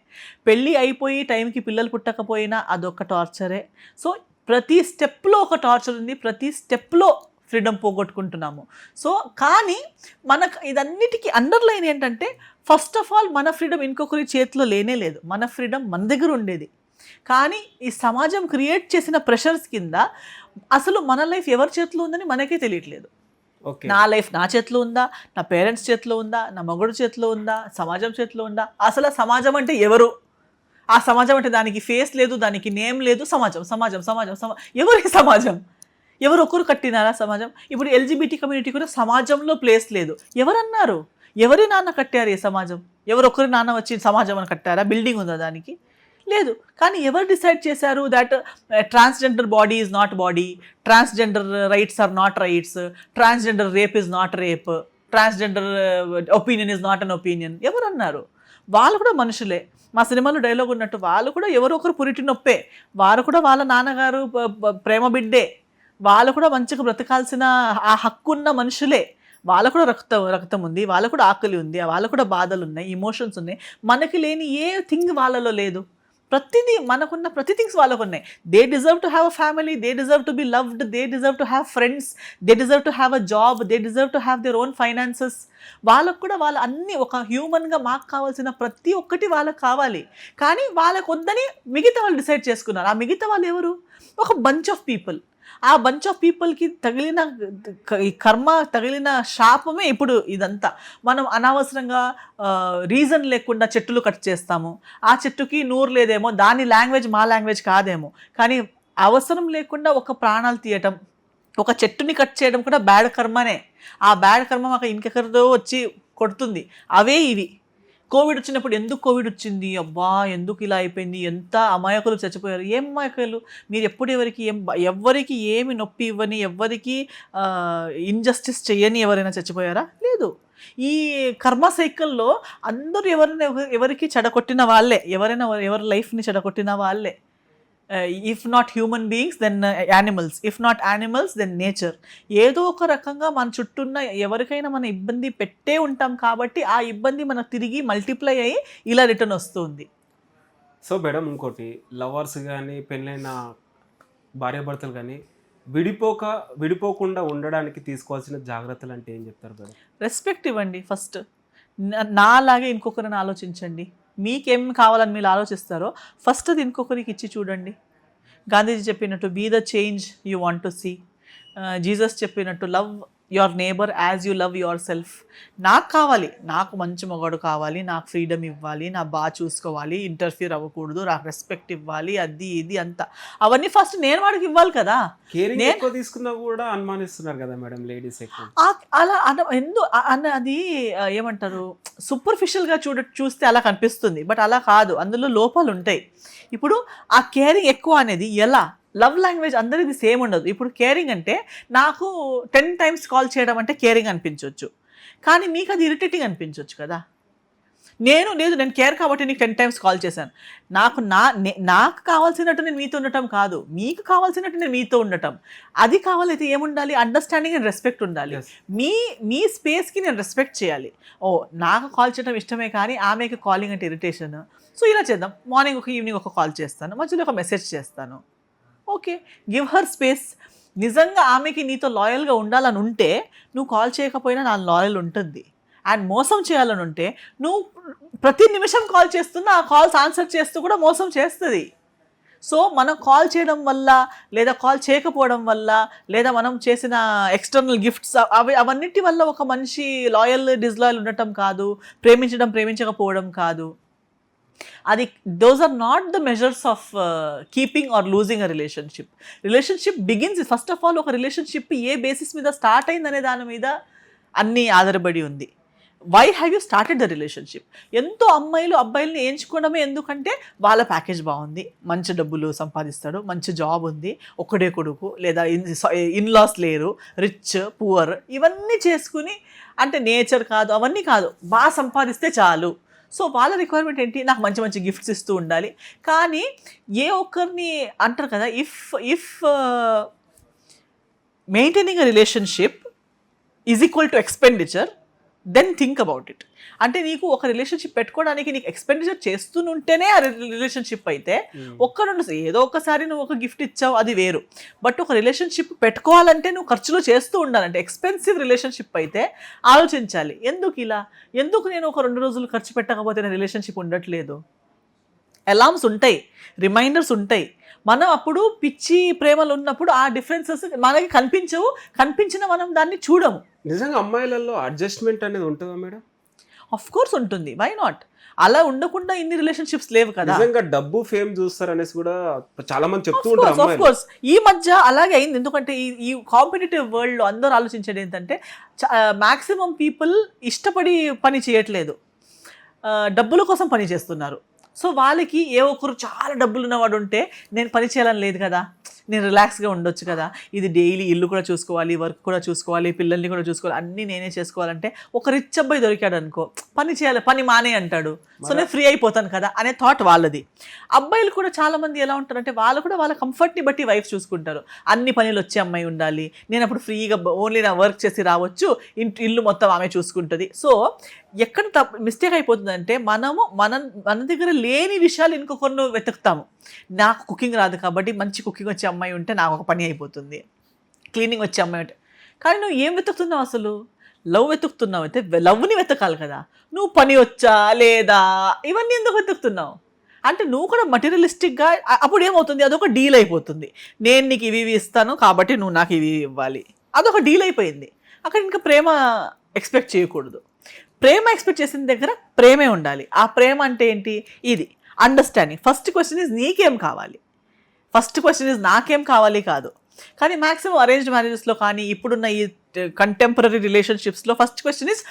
పెళ్ళి అయిపోయి టైంకి పిల్లలు పుట్టకపోయినా అదొక టార్చరే. సో ప్రతి స్టెప్లో ఒక టార్చర్ ఉంది, ప్రతి స్టెప్లో ఫ్రీడమ్ పోగొట్టుకుంటున్నాము. సో కానీ మనకు ఇదన్నిటికీ అండర్లైన్ ఏంటంటే ఫస్ట్ ఆఫ్ ఆల్ మన ఫ్రీడమ్ ఇంకొకరి చేతిలో లేనే లేదు, మన ఫ్రీడమ్ మన దగ్గర ఉండేది. కానీ ఈ సమాజం క్రియేట్ చేసిన ప్రెషర్స్ కింద అసలు మన లైఫ్ ఎవరి చేతిలో ఉందని మనకే తెలియట్లేదు. నా లైఫ్ నా చేతిలో ఉందా, నా పేరెంట్స్ చేతిలో ఉందా, నా మగుడు చేతిలో ఉందా, సమాజం చేతిలో ఉందా, అసలు సమాజం అంటే ఎవరు ఆ సమాజం అంటే దానికి ఫేస్ లేదు, దానికి నేమ్ లేదు, సమాజం సమాజం సమాజం ఎవరి సమాజం? ఎవరు ఒకరు కట్టినారా సమాజం? ఇప్పుడు ఎల్జిబిటీ కమ్యూనిటీ కూడా సమాజంలో ప్లేస్ లేదు. ఎవరన్నారు? ఎవరి నాన్న కట్టారు ఈ సమాజం? ఎవరొకరి నాన్న వచ్చి సమాజం అని కట్టారా? బిల్డింగ్ ఉందా దానికి? లేదు. కానీ ఎవరు డిసైడ్ చేశారు that transgender body is not body, transgender rights are not rights, transgender rape is not rape, transgender opinion is not an opinion? ఎవరు అన్నారు? వాళ్ళు కూడా మనుషులే. మా సినిమాలో డైలాగ్ ఉన్నట్టు వాళ్ళు కూడా ఎవరో ఒకరు పురిటి నొప్పే, వారు కూడా వాళ్ళ నాన్నగారు ప్రేమ బిడ్డే, వాళ్ళు కూడా మంచిగా బ్రతకాల్సిన ఆ హక్కు ఉన్న మనుషులే. వాళ్ళకు కూడా రక్తం ఉంది, వాళ్ళకు కూడా ఆకలి ఉంది, వాళ్ళకు కూడా బాధలు ఉన్నాయి, ఇమోషన్స్ ఉన్నాయి. మనకి లేని ఏ థింగ్ వాళ్ళలో లేదు. ప్రతిదీ మనకున్న ప్రతి థింగ్స్ వాళ్ళకు ఉన్నాయి. They deserve to have a family, they deserve to be loved, they deserve to have friends, they deserve to have a job, they deserve to have their own finances. వాళ్ళకు కూడా వాళ్ళ అన్ని ఒక హ్యూమన్గా మాకు కావాల్సిన ప్రతి ఒక్కటి వాళ్ళకి కావాలి. కానీ వాళ్ళకు వద్దని మిగతా వాళ్ళు డిసైడ్ చేసుకున్నారు. ఆ మిగతా వాళ్ళు ఎవరు? ఒక బంచ్ ఆఫ్ పీపుల్. ఆ బంచ్ ఆఫ్ పీపుల్కి తగిలిన ఈ కర్మ, తగిలిన శాపమే ఇప్పుడు ఇదంతా. మనం అనవసరంగా రీజన్ లేకుండా చెట్టులు కట్ చేస్తాము. ఆ చెట్టుకి నూరు లేదేమో, దాని లాంగ్వేజ్ మా లాంగ్వేజ్ కాదేమో, కానీ అవసరం లేకుండా ఒక ప్రాణాలు తీయటం, ఒక చెట్టుని కట్ చేయడం కూడా బ్యాడ్ కర్మనే. ఆ బ్యాడ్ కర్మ మాకు ఇంకెక్కడితో వచ్చి కొడుతుంది. అవే ఇవి. కోవిడ్ వచ్చినప్పుడు ఎందుకు కోవిడ్ వచ్చింది, అబ్బా ఎందుకు ఇలా అయిపోయింది, ఎంత అమాయకులు చచ్చిపోయారు. ఏం అమాయకులు? మీరు ఎప్పుడు ఎవరికి ఏమి నొప్పి ఇవ్వని, ఎవరికి ఇన్జస్టిస్ చేయని ఎవరైనా చచ్చిపోయారా? లేదు. ఈ కర్మ సైకిల్లో అందరూ ఎవరికి చెడగొట్టిన వాళ్ళే, ఎవరి లైఫ్ని చెడగొట్టిన వాళ్ళే. If not human beings then animals, if not animals then nature. ఏదో ఒక రకంగా మన చుట్టూన్న ఎవరికైనా మన ఇబ్బంది పెట్టే ఉంటాం కాబట్టి ఆ ఇబ్బంది మనకు తిరిగి మల్టిప్లై అయ్యి ఇలా రిటర్న్ వస్తుంది. సో మేడం, ఇంకోటి, లవర్స్ కానీ పెళ్ళైన భార్యాభర్తలు కానీ విడిపోకుండా ఉండడానికి తీసుకోవాల్సిన జాగ్రత్తలు అంటే ఏం చెప్తారు మేడం? రెస్పెక్ట్ ఇవ్వండి ఫస్ట్. నాలాగే ఇంకొకరిని ఆలోచించండి. మీకేం కావాలని మీరు ఆలోచిస్తారో ఫస్ట్ అది ఇంకొకరికి ఇచ్చి చూడండి. గాంధీజీ చెప్పినట్టు be the change you want to see. Jesus చెప్పినట్టు love your neighbour as you love yourself. నాకు కావాలి, నాకు మంచి మొగాడు కావాలి, నాకు ఫ్రీడమ్ ఇవ్వాలి, నా బాగా చూసుకోవాలి, ఇంటర్ఫియర్ అవ్వకూడదు, నాకు రెస్పెక్ట్ ఇవ్వాలి, అది ఇది అంతా అవన్నీ ఫస్ట్ నేను వాడికి ఇవ్వాలి కదా. ఎక్కువ తీసుకున్నా కూడా అనుమానిస్తున్నారు కదా మేడం లేడీస్ ఎక్కువ. అలా అది ఏమంటారు, సూపర్ఫిషియల్గా చూస్తే అలా కనిపిస్తుంది, బట్ అలా కాదు, అందులో లోపాలు ఉంటాయి. ఇప్పుడు ఆ కేరింగ్ ఎక్కువ అనేది ఎలా? లవ్ లాంగ్వేజ్ అందరిది సేమ్ ఉండదు. ఇప్పుడు కేరింగ్ అంటే నాకు 10 times కాల్ చేయడం అంటే కేరింగ్ అనిపించవచ్చు, కానీ మీకు అది ఇరిటేటింగ్ అనిపించవచ్చు కదా. నేను కేర్ కాబట్టి నీకు 10 times కాల్ చేశాను. నాకు కావాల్సినట్టు నేను మీతో ఉండటం కాదు, మీకు కావాల్సినట్టు నేను మీతో ఉండటం. అది కావాలైతే ఏముండాలి? అండర్స్టాండింగ్ అండ్ రెస్పెక్ట్ ఉండాలి. మీ స్పేస్కి నేను రెస్పెక్ట్ చేయాలి. నాకు కాల్ చేయడం ఇష్టమే కానీ ఆమెకి కాలింగ్ అంటే ఇరిటేషన్. సో ఇలా చేద్దాం, మార్నింగ్ ఒక ఈవినింగ్ ఒక కాల్ చేస్తాను, మధ్యలో ఒక మెసేజ్ చేస్తాను. Okay, give her space. నిజంగా ఆమెకి నీతో లాయల్గా ఉండాలని ఉంటే నువ్వు కాల్ చేయకపోయినా నా లాయల్ ఉంటుంది. అండ్ మోసం చేయాలని ఉంటే నువ్వు ప్రతి నిమిషం కాల్ చేస్తున్నా ఆ కాల్స్ ఆన్సర్ చేస్తూ కూడా మోసం చేస్తుంది. సో మనం కాల్ చేయడం వల్ల లేదా కాల్ చేయకపోవడం వల్ల లేదా మనం చేసిన ఎక్స్టర్నల్ గిఫ్ట్స్ అవన్నిటి వల్ల ఒక మనిషి లాయల్ డిస్లాయల్ ఉండటం కాదు, ప్రేమించకపోవడం కాదు. అది those are not the measures of keeping or losing a relationship begins first of all. ఒక రిలేషన్షిప్ ఏ బేసిస్ మీద స్టార్ట్ అయిందనే దాని మీద అన్నీ ఆధారపడి ఉంది. Why have you started the relationship? ఎంతో అబ్బాయిల్ని ఎంచుకోవడమే ఎందుకంటే వాళ్ళ ప్యాకేజ్ బాగుంది, మంచి డబ్బులు సంపాదిస్తాడు, మంచి జాబ్ ఉంది, ఒక్కడే కొడుకు, లేదా ఇన్లాస్ లేరు, రిచ్ పువర్, ఇవన్నీ చేసుకుని, అంటే నేచర్ కాదు అవన్నీ కాదు, బాగా సంపాదిస్తే చాలు. సో వాళ్ళ రిక్వైర్మెంట్ ఏంటి? నాకు మంచి మంచి గిఫ్ట్స్ ఇస్తూ ఉండాలి. కానీ ఏ ఒక్కరిని అంటారు కదా, if maintaining a relationship is equal to expenditure, then think about it. అంటే నీకు ఒక రిలేషన్షిప్ పెట్టుకోవడానికి నీకు ఎక్స్పెండిచర్ చేస్తూనుంటేనే ఆ రిలేషన్షిప్ అయితే, ఏదో ఒకసారి నువ్వు ఒక గిఫ్ట్ ఇచ్చావు అది వేరు. బట్ ఒక రిలేషన్షిప్ పెట్టుకోవాలంటే నువ్వు ఖర్చులు చేస్తూ ఉండాలంటే, ఎక్స్పెన్సివ్ రిలేషన్షిప్ అయితే ఆలోచించాలి. ఎందుకు నేను ఒక 2 రోజులు ఖర్చు పెట్టకపోతే నా రిలేషన్షిప్ ఉండట్లేదు? అలార్మ్స్ ఉంటాయి, రిమైండర్స్ ఉంటాయి. మనం అప్పుడు పిచ్చి ప్రేమలు ఉన్నప్పుడు ఆ డిఫరెన్సెస్ మనకి కనిపించిన మనం దాన్ని చూడము. నిజంగా అమ్మాయిలలో అడ్జస్ట్మెంట్ అనేది ఉంటుందా మేడం? ఆఫ్ కోర్స్ ఉంటుంది, వై నాట్? అలా ఉండకుండా ఇన్ని రిలేషన్షిప్స్ లేవు కదా. నిజంగా డబ్బు ఫేమ్ చూస్తారు అనేసి కూడా చాలా మంది చెప్తూ ఉంటారు ఆఫ్ అమ్మాయిలు. కోర్స్ ఈ మధ్య అలాగే అయింది. ఎందుకంటే ఈ కాంపిటేటివ్ వరల్డ్ లో అందరూ ఆలోచించేది ఏంటంటే మాక్సిమం పీపుల్ ఇష్టపడి పని చేయట్లేదు, డబ్బుల కోసం పని చేస్తున్నారు. సో వాళ్ళకి ఏ ఒక్కరు చాలా డబ్బులు ఉన్నవాడు ఉంటే నేను పని చేయాలని లేదు కదా, నేను రిలాక్స్గా ఉండొచ్చు కదా, ఇది డైలీ ఇల్లు కూడా చూసుకోవాలి, వర్క్ కూడా చూసుకోవాలి, పిల్లల్ని కూడా చూసుకోవాలి, అన్నీ నేనే చేసుకోవాలంటే ఒక రిచ్ అబ్బాయి దొరికాడు అనుకో, పని చేయాలి, పని మానే అంటాడు, సో నేను ఫ్రీ అయిపోతాను కదా అనే థాట్ వాళ్ళది. అబ్బాయిలు కూడా చాలా మంది ఎలా ఉంటారంటే వాళ్ళు కూడా వాళ్ళ కంఫర్ట్ని బట్టి వైఫ్ చూసుకుంటారు. అన్ని పనులు వచ్చే అమ్మాయి ఉండాలి, నేను అప్పుడు ఫ్రీగా ఓన్లీ నా వర్క్ చేసి రావచ్చు, ఇల్లు మొత్తం ఆమె చూసుకుంటుంది. సో ఎక్కడ మిస్టేక్ అయిపోతుందంటే మన దగ్గర లేని విషయాలు ఇంకొకరిని వెతుకుతాము. నాకు కుకింగ్ రాదు కాబట్టి మంచి కుకింగ్ వచ్చే అమ్మాయి ఉంటే నాకు ఒక పని అయిపోతుంది, క్లీనింగ్ వచ్చే అమ్మాయి ఉంటే. కానీ నువ్వు ఏం వెతుకుతున్నావు అసలు? లవ్ వెతుకుతున్నావు అయితే లవ్ని వెతకాలి కదా. నువ్వు పని వచ్చా లేదా ఇవన్నీ ఎందుకు వెతుకుతున్నావు అంటే నువ్వు కూడా మటీరియలిస్టిక్గా, అప్పుడు ఏమవుతుంది, అదొక డీల్ అయిపోతుంది. నేను నీకు ఇవి ఇస్తాను కాబట్టి నువ్వు నాకు ఇవి ఇవ్వాలి, అదొక డీల్ అయిపోయింది. అక్కడ ఇంకా ప్రేమ ఎక్స్పెక్ట్ చేయకూడదు. ప్రేమ ఎక్స్పెక్ట్ చేసిన దగ్గర ప్రేమే ఉండాలి. ఆ ప్రేమ అంటే ఏంటి? ఇది అండర్స్టాండింగ్. ఫస్ట్ క్వశ్చన్ ఇస్ నీకేం కావాలి, ఫస్ట్ క్వశ్చన్ ఇస్ నాకేం కావాలి కాదు. కానీ మ్యాక్సిమం అరేంజ్డ్ మ్యారేజెస్లో కానీ ఇప్పుడున్న ఈ కంటెంపరీ రిలేషన్షిప్స్లో first question is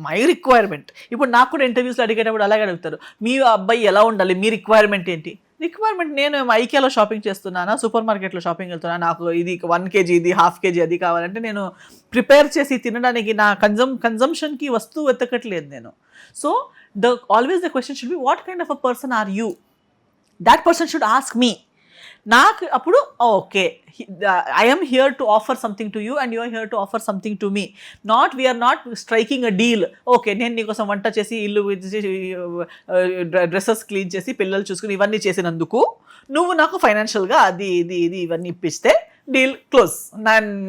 my requirement. ఇప్పుడు నాకు కూడా ఇంటర్వ్యూస్లో అడిగేటప్పుడు అలాగే అడుగుతారు, మీ అబ్బాయి ఎలా ఉండాలి, మీ రిక్వైర్మెంట్ ఏంటి? రిక్వైర్మెంట్ నేను ఐకియాలో షాపింగ్ చేస్తున్నానా, సూపర్ మార్కెట్లో షాపింగ్ వెళ్తున్నా, నాకు ఇది 1 kg ఇది 1/2 kg అది కావాలంటే నేను ప్రిపేర్ చేసి తినడానికి నా కన్జంప్షన్కి వస్తువు వెతకట్లేదు నేను. So always the question should be what kind of a person are you, that person should ask me. నాకు అప్పుడు okay, I'm here to offer something to you and you are here to offer something to me. We're not striking a deal. Okay, నేను నీకోసం వంట చేసి ఇల్లు dresses clean చేసి పిల్లలు చూసుకుని ఇవన్నీ చేసినందుకు నువ్వు నాకు ఫైనాన్షియల్గా అది ఇది ఇది ఇవన్నీ ఇప్పిస్తే డీల్ క్లోజ్.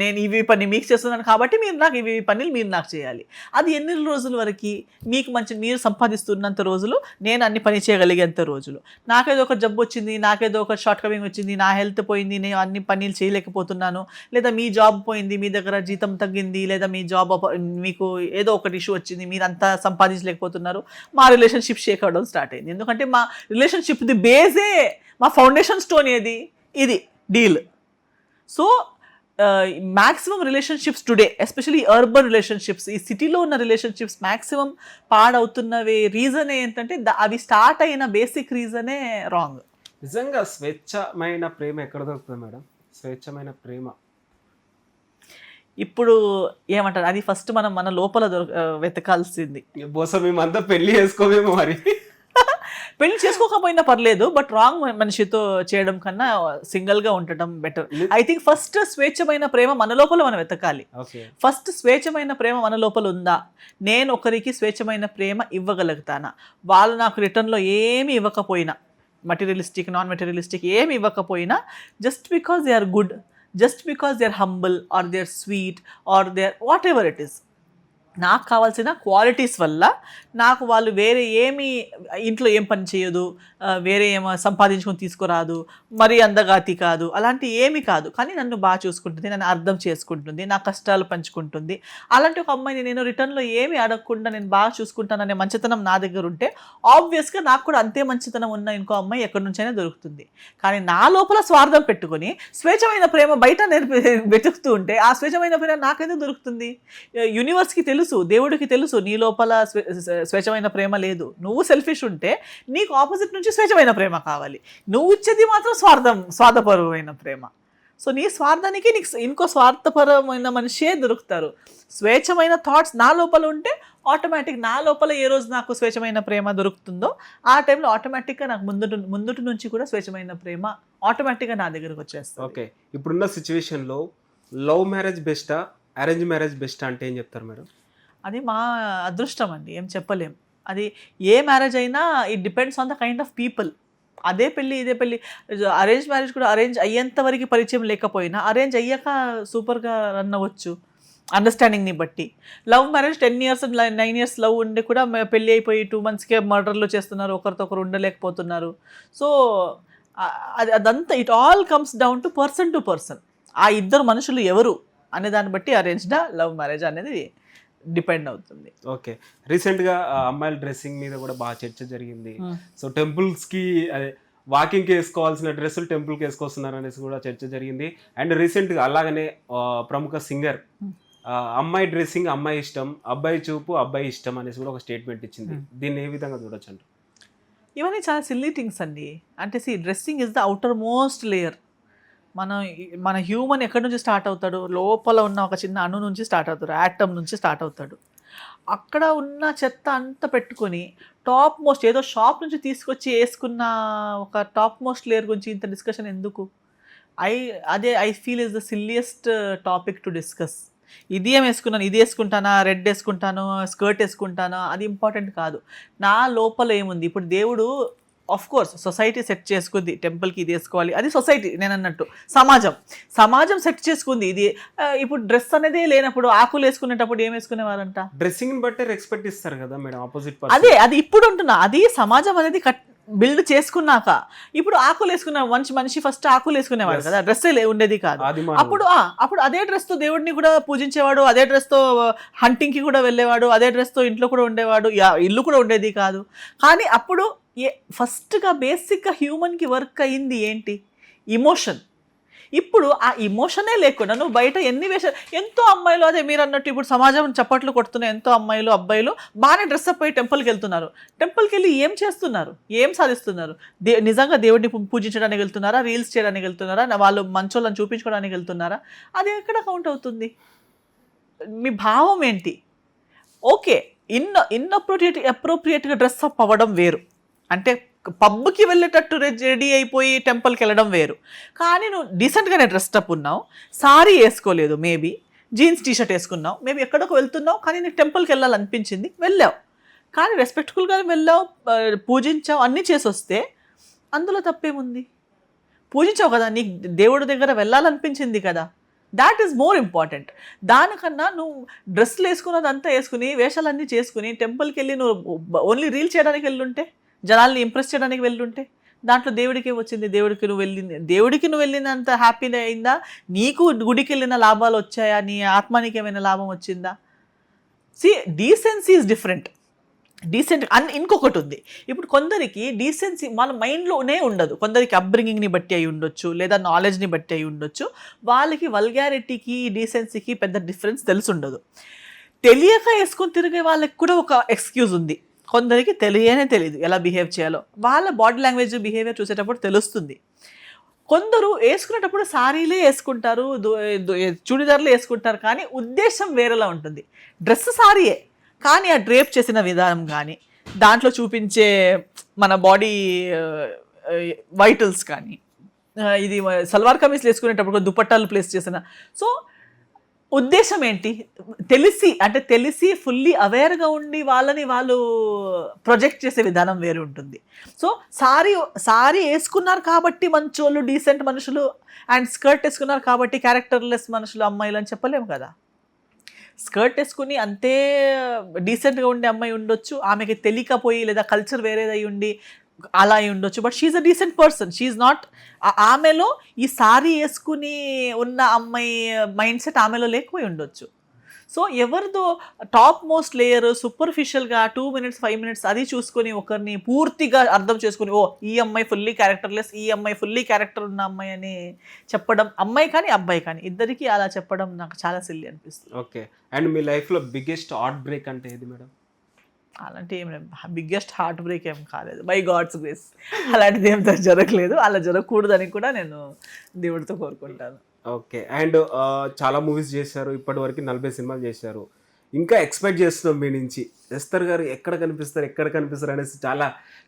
నేను ఇవి పని మీకు చేస్తున్నాను కాబట్టి మీరు నాకు ఇవి పనులు మీరు నాకు చేయాలి. అది ఎన్ని రోజుల వరకు మీకు మీరు సంపాదిస్తున్నంత రోజులు, నేను అన్ని పని చేయగలిగేంత రోజులు. నాకేదో ఒక జబ్బు వచ్చింది, నాకేదో ఒక షార్ట్ కమింగ్ వచ్చింది, నా హెల్త్ పోయింది, నేను అన్ని పనులు చేయలేకపోతున్నాను, లేదా మీ జాబ్ పోయింది, మీ దగ్గర జీతం తగ్గింది, లేదా మీ జాబ్ మీకు ఏదో ఒకటి ఇష్యూ వచ్చింది, మీరు అంతా సంపాదించలేకపోతున్నారు, మా రిలేషన్షిప్ షేక్ అవ్వడం స్టార్ట్ అయింది. ఎందుకంటే మా రిలేషన్షిప్ది బేసే, మా ఫౌండేషన్ స్టోన్ ఏది, ఇది deal. So maximum relationships today, especially urban relationships, ఈ సిటీలో ఉన్న రిలేషన్షిప్స్ మ్యాక్సిమం పాడవుతున్నవి రీజన్ ఏంటంటే అవి స్టార్ట్ అయిన బేసిక్ రీజనే రాంగ్. నిజంగా స్వేచ్ఛమైన ప్రేమ ఎక్కడ దొరుకుతుంది మేడం? స్వేచ్ఛమైన ప్రేమ ఇప్పుడు ఏమంటారు, అది ఫస్ట్ మనం మన లోపల వెతకాల్సింది. బోస మేమంతా పెళ్లి చేసుకోమేమో మరి. పెళ్లి చేసుకోకపోయినా పర్లేదు, బట్ రాంగ్ మనిషితో చేయడం కన్నా సింగిల్గా ఉండటం బెటర్. ఐ థింక్ ఫస్ట్ స్వేచ్ఛమైన ప్రేమ మన లోపల మనం వెతకాలి. ఫస్ట్ స్వేచ్ఛమైన ప్రేమ మన లోపల ఉందా, నేను ఒకరికి స్వేచ్ఛమైన ప్రేమ ఇవ్వగలుగుతానా, వాళ్ళు నాకు రిటర్న్లో ఏమి ఇవ్వకపోయినా, మటీరియలిస్టిక్ నాన్ మెటీరియలిస్టిక్ ఏమి ఇవ్వకపోయినా, just because they are good, just because they are humble or they are sweet or they are whatever it is, నాకు కావాల్సిన క్వాలిటీస్ వల్ల నాకు వాళ్ళు వేరే ఏమి ఇంట్లో ఏం పని చేయదు, వేరే ఏమో సంపాదించుకొని తీసుకురాదు, మరీ అందగాతి కాదు, అలాంటి ఏమీ కాదు, కానీ నన్ను బాగా చూసుకుంటుంది, నన్ను అర్థం చేసుకుంటుంది, నా కష్టాలు పంచుకుంటుంది, అలాంటి ఒక అమ్మాయిని నేను రిటర్న్లో ఏమి అడగకుండా నేను బాగా చూసుకుంటాననే మంచితనం నా దగ్గర ఉంటే ఆబ్వియస్గా నాకు కూడా అంతే మంచితనం ఉన్న ఇంకో అమ్మాయి ఎక్కడి నుంచైనా దొరుకుతుంది. కానీ నా లోపల స్వార్థం పెట్టుకొని స్వేచ్ఛమైన ప్రేమ బయట వెతుకుతూ ఉంటే ఆ స్వేచ్ఛమైన ప్రేమ నాకెందుకు దొరుకుతుంది? యూనివర్స్కి తెలుసు, దేవుడికి తెలుసు నీ లోపల స్వేచ్ఛమైన ప్రేమ లేదు. నువ్వు సెల్ఫిష్ ఉంటే నీకు ఆపోజిట్ నుంచి స్వేచ్ఛమైన ప్రేమ కావాలి, నువ్వు ఇచ్చేది మాత్రం స్వార్థపరమైన ప్రేమ. సో నీ స్వార్థానికి నీకు ఇంకో స్వార్థపరమైన మనిషే దొరుకుతారు. స్వేచ్ఛమైన థాట్స్ నా లోపల ఉంటే ఆటోమేటిక్ నా లోపల ఏ రోజు నాకు స్వేచ్ఛమైన ప్రేమ దొరుకుతుందో ఆ టైంలో ఆటోమేటిక్గా నాకు ముందుటి నుంచి కూడా స్వేచ్ఛమైన ప్రేమ ఆటోమేటిక్గా నా దగ్గరకు వచ్చేస్తుంది. ఓకే, ఇప్పుడున్న సిచ్యువేషన్లో లవ్ మ్యారేజ్ బెస్టా, అరేంజ్ మ్యారేజ్ బెస్టా అంటే ఏం చెప్తారు మేడం? అది మా అదృష్టం అండి, ఏం చెప్పలేం. అది ఏ మ్యారేజ్ అయినా it depends on the kind of people. అదే పెళ్ళి ఇదే పెళ్ళి, అరేంజ్ మ్యారేజ్ కూడా అరేంజ్ అయ్యేంత వరకు పరిచయం లేకపోయినా అరేంజ్ అయ్యాక సూపర్గా రన్ అవ్వచ్చు అండర్స్టాండింగ్ని బట్టి. Love marriage 10 years 9 years love ఉండి కూడా పెళ్ళి అయిపోయి 2 monthsకే మర్డర్లు చేస్తున్నారు, ఒకరితో ఒకరు ఉండలేకపోతున్నారు. సో అదంతా it all comes down to person. ఆ ఇద్దరు మనుషులు ఎవరు అనే దాన్ని బట్టి అరేంజ్డా లవ్ మ్యారేజ్ అనేది డిపెండ్ అవుతుంది. ఓకే. రీసెంట్గా అమ్మాయిల డ్రెస్సింగ్ మీద కూడా బాగా చర్చ జరిగింది. సో టెంపుల్స్కి అదే వాకింగ్కి వేసుకోవాల్సిన డ్రెస్సులు టెంపుల్కి వేసుకొస్తున్నారు అనేసి కూడా చర్చ జరిగింది. అండ్ రీసెంట్గా అలాగనే ప్రముఖ సింగర్ అమ్మాయి డ్రెస్సింగ్ అమ్మాయి ఇష్టం, అబ్బాయి చూపు అబ్బాయి ఇష్టం అనేసి కూడా ఒక స్టేట్మెంట్ ఇచ్చింది. దీన్ని ఏ విధంగా చూడొచ్చు అంటారు? ఇవన్నీ చాలా సిల్లీ థింగ్స్ అండి. అంటే dressing is the outer most layer. మన హ్యూమన్ ఎక్కడి నుంచి స్టార్ట్ అవుతాడు? లోపల ఉన్న ఒక చిన్న అణు నుంచి స్టార్ట్ అవుతాడు, యాటమ్ నుంచి స్టార్ట్ అవుతాడు. అక్కడ ఉన్న చెత్త అంతా పెట్టుకొని టాప్ మోస్ట్ ఏదో షాప్ నుంచి తీసుకొచ్చి వేసుకున్న ఒక టాప్ మోస్ట్ లేయర్ గురించి ఇంత డిస్కషన్ ఎందుకు? I feel is the silliest topic to discuss. ఇది ఏం వేసుకున్నాను, ఇది వేసుకుంటానా, రెడ్ వేసుకుంటాను, స్కర్ట్ వేసుకుంటానా, అది ఇంపార్టెంట్ కాదు. నా లోపల ఏముంది? ఇప్పుడు దేవుడు ఆఫ్ కోర్స్ సొసైటీ సెట్ చేసుకుంది, టెంపుల్కి ఇది వేసుకోవాలి, అది సొసైటీ. నేను అన్నట్టు సమాజం సెట్ చేసుకుంది. ఇది ఇప్పుడు డ్రెస్ అనేది లేనప్పుడు ఆకులు వేసుకునేటప్పుడు ఏం వేసుకునేవారంట? డ్రెస్సింగ్ బట్టే రెస్పెక్ట్ ఇస్తారు కదా మేడం ఆపోజిట్. అది ఇప్పుడు ఉంటున్నా, అది సమాజం అనేది బిల్డ్ చేసుకున్నాక. ఇప్పుడు ఆకులు వేసుకున్న మనిషి ఫస్ట్ ఆకులు వేసుకునేవాడు కదా, డ్రెస్సే ఉండేది కాదు. అప్పుడు అదే డ్రెస్తో దేవుడిని కూడా పూజించేవాడు, అదే డ్రెస్తో హంటింగ్కి కూడా వెళ్ళేవాడు, అదే డ్రెస్తో ఇంట్లో కూడా ఉండేవాడు, ఇల్లు కూడా ఉండేది కాదు. కానీ అప్పుడు ఫస్ట్గా బేసిక్గా హ్యూమన్కి వర్క్ అయింది ఏంటి? ఇమోషన్. ఇప్పుడు ఆ ఇమోషనే లేకుండా నువ్వు బయట ఎన్ని వేషాలు, ఎంతో అమ్మాయిలు, అదే మీరు అన్నట్టు ఇప్పుడు సమాజం చప్పట్లు కొడుతున్న ఎంతో అమ్మాయిలు అబ్బాయిలు బాగానే డ్రెస్అప్ అయ్యి టెంపుల్కి వెళ్తున్నారు. టెంపుల్కి వెళ్ళి ఏం చేస్తున్నారు? ఏం సాధిస్తున్నారు? నిజంగా దేవుడిని పూజించడానికి వెళ్తున్నారా? రీల్స్ చేయడానికి వెళ్తున్నారా? వాళ్ళు మంచోళ్ళని చూపించుకోవడానికి వెళ్తున్నారా? అది ఎక్కడ కౌంట్ అవుతుంది? మీ భావం ఏంటి? ఓకే, అప్రోప్రియేట్గా డ్రెస్అప్ అవ్వడం వేరు. అంటే పబ్కి వెళ్ళేటట్టు రెడీ అయిపోయి టెంపుల్కి వెళ్ళడం వేరు. కానీ నువ్వు డీసెంట్గానే డ్రెస్అప్ ఉన్నావు, సారీ వేసుకోలేదు, మేబీ జీన్స్ టీషర్ట్ వేసుకున్నావు, మేబీ ఎక్కడికి వెళ్తున్నావు, కానీ నీకు టెంపుల్కి వెళ్ళాలనిపించింది, వెళ్ళావు. కానీ రెస్పెక్ట్ఫుల్గా వెళ్ళావు, పూజించావు, అన్నీ చేసి వస్తే అందులో తప్పేముంది? పూజించావు కదా, నీకు దేవుడి దగ్గర వెళ్ళాలనిపించింది కదా, దాట్ ఈజ్ మోర్ ఇంపార్టెంట్. దానికన్నా నువ్వు డ్రెస్సులు వేసుకున్నదంతా వేసుకుని వేషాలన్నీ చేసుకుని టెంపుల్కి వెళ్ళి నువ్వు ఓన్లీ రీల్ చేయడానికి వెళ్ళుంటే, జనాల్ని ఇంప్రెస్ చేయడానికి వెళ్ళుంటే, దాంట్లో దేవుడికి వచ్చింది? దేవుడికి నువ్వు వెళ్ళినంత హ్యాపీ అయిందా? నీకు గుడికి వెళ్ళిన లాభాలు వచ్చాయా? నీ ఆత్మానికి ఏమైనా లాభం వచ్చిందా? Decency is different. ఇంకొకటి ఉంది. ఇప్పుడు కొందరికి డీసెన్సీ మన మైండ్లోనే ఉండదు. కొందరికి అప్బ్రింగింగ్ని బట్టి అయి ఉండొచ్చు, లేదా నాలెడ్జ్ని బట్టి అయి ఉండొచ్చు. వాళ్ళకి వల్గారిటీకి డీసెన్సీకి పెద్ద డిఫరెన్స్ తెలిసి ఉండదు. తెలియక వేసుకొని తిరిగే వాళ్ళకి కూడా ఒక ఎక్స్క్యూజ్ ఉంది. కొందరికి తెలియదు ఎలా బిహేవ్ చేయాలో. వాళ్ళ బాడీ లాంగ్వేజ్ బిహేవియర్ చూసేటప్పుడు తెలుస్తుంది. కొందరు వేసుకునేటప్పుడు సారీలే వేసుకుంటారు, చుడిదార్లు వేసుకుంటారు, కానీ ఉద్దేశం వేరేలా ఉంటుంది. డ్రెస్ సారీయే, కానీ ఆ డ్రేప్ చేసిన విధానం కానీ, దాంట్లో చూపించే మన బాడీ వైటల్స్ కానీ, ఇది సల్వార్ కమీస్లు వేసుకునేటప్పుడు దుపట్టాలు ప్లేస్ చేసిన, సో ఉద్దేశం ఏంటి? తెలిసి ఫుల్లీ అవేర్గా ఉండి వాళ్ళని వాళ్ళు ప్రొజెక్ట్ చేసే విధానం వేరు ఉంటుంది. సో సారీ వేసుకున్నారు కాబట్టి మంచోళ్ళు, డీసెంట్ మనుషులు, అండ్ స్కర్ట్ వేసుకున్నారు కాబట్టి క్యారెక్టర్లెస్ మనుషులు, అమ్మాయిలు అని చెప్పలేము కదా. స్కర్ట్ వేసుకుని అంతే డీసెంట్గా ఉండే అమ్మాయి ఉండొచ్చు, ఆమెకి తెలియకపోయి లేదా కల్చర్ వేరేదై ఉండి అలా అయి ఉండొచ్చు, but she's a decent person. She's not, ఆమెలో ఈ సారీ వేసుకుని ఉన్న అమ్మాయి మైండ్ సెట్ ఆమెలో లేకపోయి ఉండొచ్చు. సో ఎవరిదో top most layer సూపర్ఫిషియల్గా 2 minutes 5 minutes అది చూసుకొని ఒకరిని పూర్తిగా అర్థం చేసుకుని, ఓ ఈ అమ్మాయి ఫుల్లీ క్యారెక్టర్లెస్, ఈ అమ్మాయి ఫుల్లీ క్యారెక్టర్ ఉన్న అమ్మాయి అని చెప్పడం, అమ్మాయి కానీ అబ్బాయి కానీ ఇద్దరికి అలా చెప్పడం నాకు చాలా సిల్లీ అనిపిస్తుంది. ఓకే. అండ్ మీ లైఫ్లో బిగ్గెస్ట్ హార్ట్ బ్రేక్ అంటే ఏది మేడం? అలాంటి ఏం బిగ్గెస్ట్ హార్ట్ బ్రేక్ ఏం కాలేదు, బై గాడ్స్ గ్రేస్. అలాంటిది ఏం జరగలేదు, అలా జరగకూడదని కూడా నేను దేవుడితో కోరుకుంటాను. ఓకే. అండ్ చాలా మూవీస్ చేశారు, ఇప్పటివరకు 40 సినిమాలు చేశారు. ఇంకా ఎక్స్పెక్ట్ చేస్తున్నాం మీ నుంచి ఎస్తర్ గారు ఎక్కడ కనిపిస్తారు అనేసి చాలా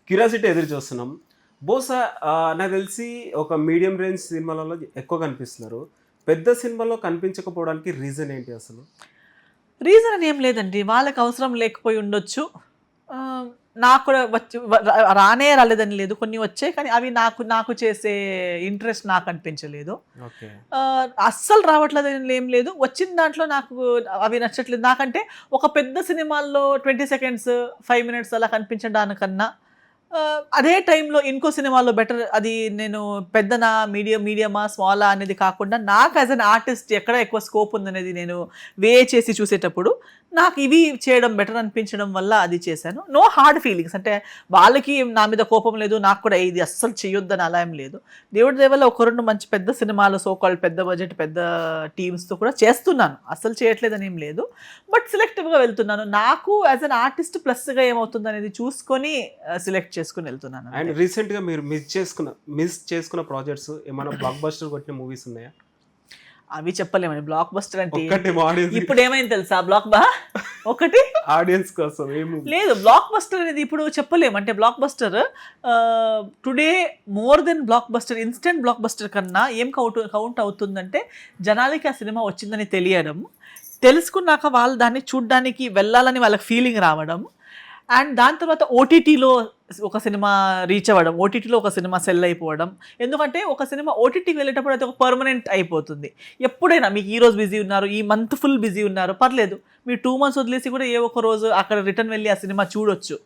క్యూరియాసిటీ ఎదురు చూస్తున్నాం. బహుశా నాకు తెలిసి ఒక మీడియం రేంజ్ సినిమాలలో ఎక్కువ కనిపిస్తున్నారు. పెద్ద సినిమాలో కనిపించకపోవడానికి రీజన్ ఏంటి అసలు? రీజన్ అని ఏం లేదండి, వాళ్ళకి అవసరం లేకపోయి ఉండొచ్చు. నాకు కూడా రాలేదని లేదు, కొన్ని వచ్చాయి, కానీ అవి నాకు చేసే ఇంట్రెస్ట్ నాకు అనిపించలేదు. అస్సలు రావట్లేదని ఏం లేదు, వచ్చిన దాంట్లో నాకు అవి నచ్చట్లేదు. నాకంటే ఒక పెద్ద సినిమాల్లో 20 seconds 5 minutes అలా కనిపించడానికన్నా అదే టైంలో ఇంకో సినిమాలో బెటర్, అది నేను పెద్దనా మీడియమా స్మాలా అనేది కాకుండా నాకు యాజ్ అన్ ఆర్టిస్ట్ ఎక్కడ ఎక్కువ స్కోప్ ఉందనేది నేను చేసి చూసేటప్పుడు నాకు ఇవి చేయడం బెటర్ అనిపించడం వల్ల అది చేశాను. నో హార్డ్ ఫీలింగ్స్, అంటే వాళ్ళకి నా మీద కోపం లేదు, నాకు కూడా ఇది అస్సలు చేయొద్దని అలా ఏం లేదు. దేవుడి దేవల్ల ఒక రెండు మంచి పెద్ద సినిమాలు, సోకాల్డ్ పెద్ద బడ్జెట్ పెద్ద టీమ్స్తో కూడా చేస్తున్నాను, అస్సలు చేయట్లేదని ఏం లేదు. బట్ సెలెక్టివ్గా వెళ్తున్నాను. నాకు యాజ్ అన్ ఆర్టిస్ట్ ప్లస్గా ఏమవుతుంది అనేది చూసుకొని సెలెక్ట్ చేసుకుని వెళ్తున్నాను. అండ్ రీసెంట్గా మీరు మిస్ చేసుకున్న ప్రాజెక్ట్స్ ఏమైనా బ్లాక్ బస్టర్ కొట్టిన మూవీస్ ఉన్నాయా? అవి చెప్పలేమని. బ్లాక్ బస్టర్ అంటే ఒకటి ఇప్పుడు ఏమైంది తెలుసా, ఒకటి ఆడియన్స్ కోసం లేదు. బ్లాక్ బస్టర్ అనేది ఇప్పుడు చెప్పలేము. అంటే block buster today more than block buster, instant block buster కన్నా ఏం కౌంట్ అవుతుందంటే జనాలకి ఆ సినిమా వచ్చిందని తెలియడం, తెలుసుకున్నాక వాళ్ళు దాన్ని చూడ్డానికి వెళ్ళాలని వాళ్ళకి ఫీలింగ్ రావడం, అండ్ దాని తర్వాత ఓటీటీలో ఒక సినిమా రీచ్ అవ్వడం, ఓటీటీలో ఒక సినిమా సెల్ అయిపోవడం. ఎందుకంటే ఒక సినిమా ఓటీటీకి వెళ్ళేటప్పుడు అది ఒక పర్మనెంట్ అయిపోతుంది. ఎప్పుడైనా మీకు ఈ రోజు బిజీ ఉన్నారు, ఈ మంత్ ఫుల్ బిజీ ఉన్నారు, పర్లేదు, మీరు 2 months వదిలేసి కూడా ఏ ఒక రోజు అక్కడ రిటర్న్ వెళ్ళి ఆ సినిమా చూడొచ్చు.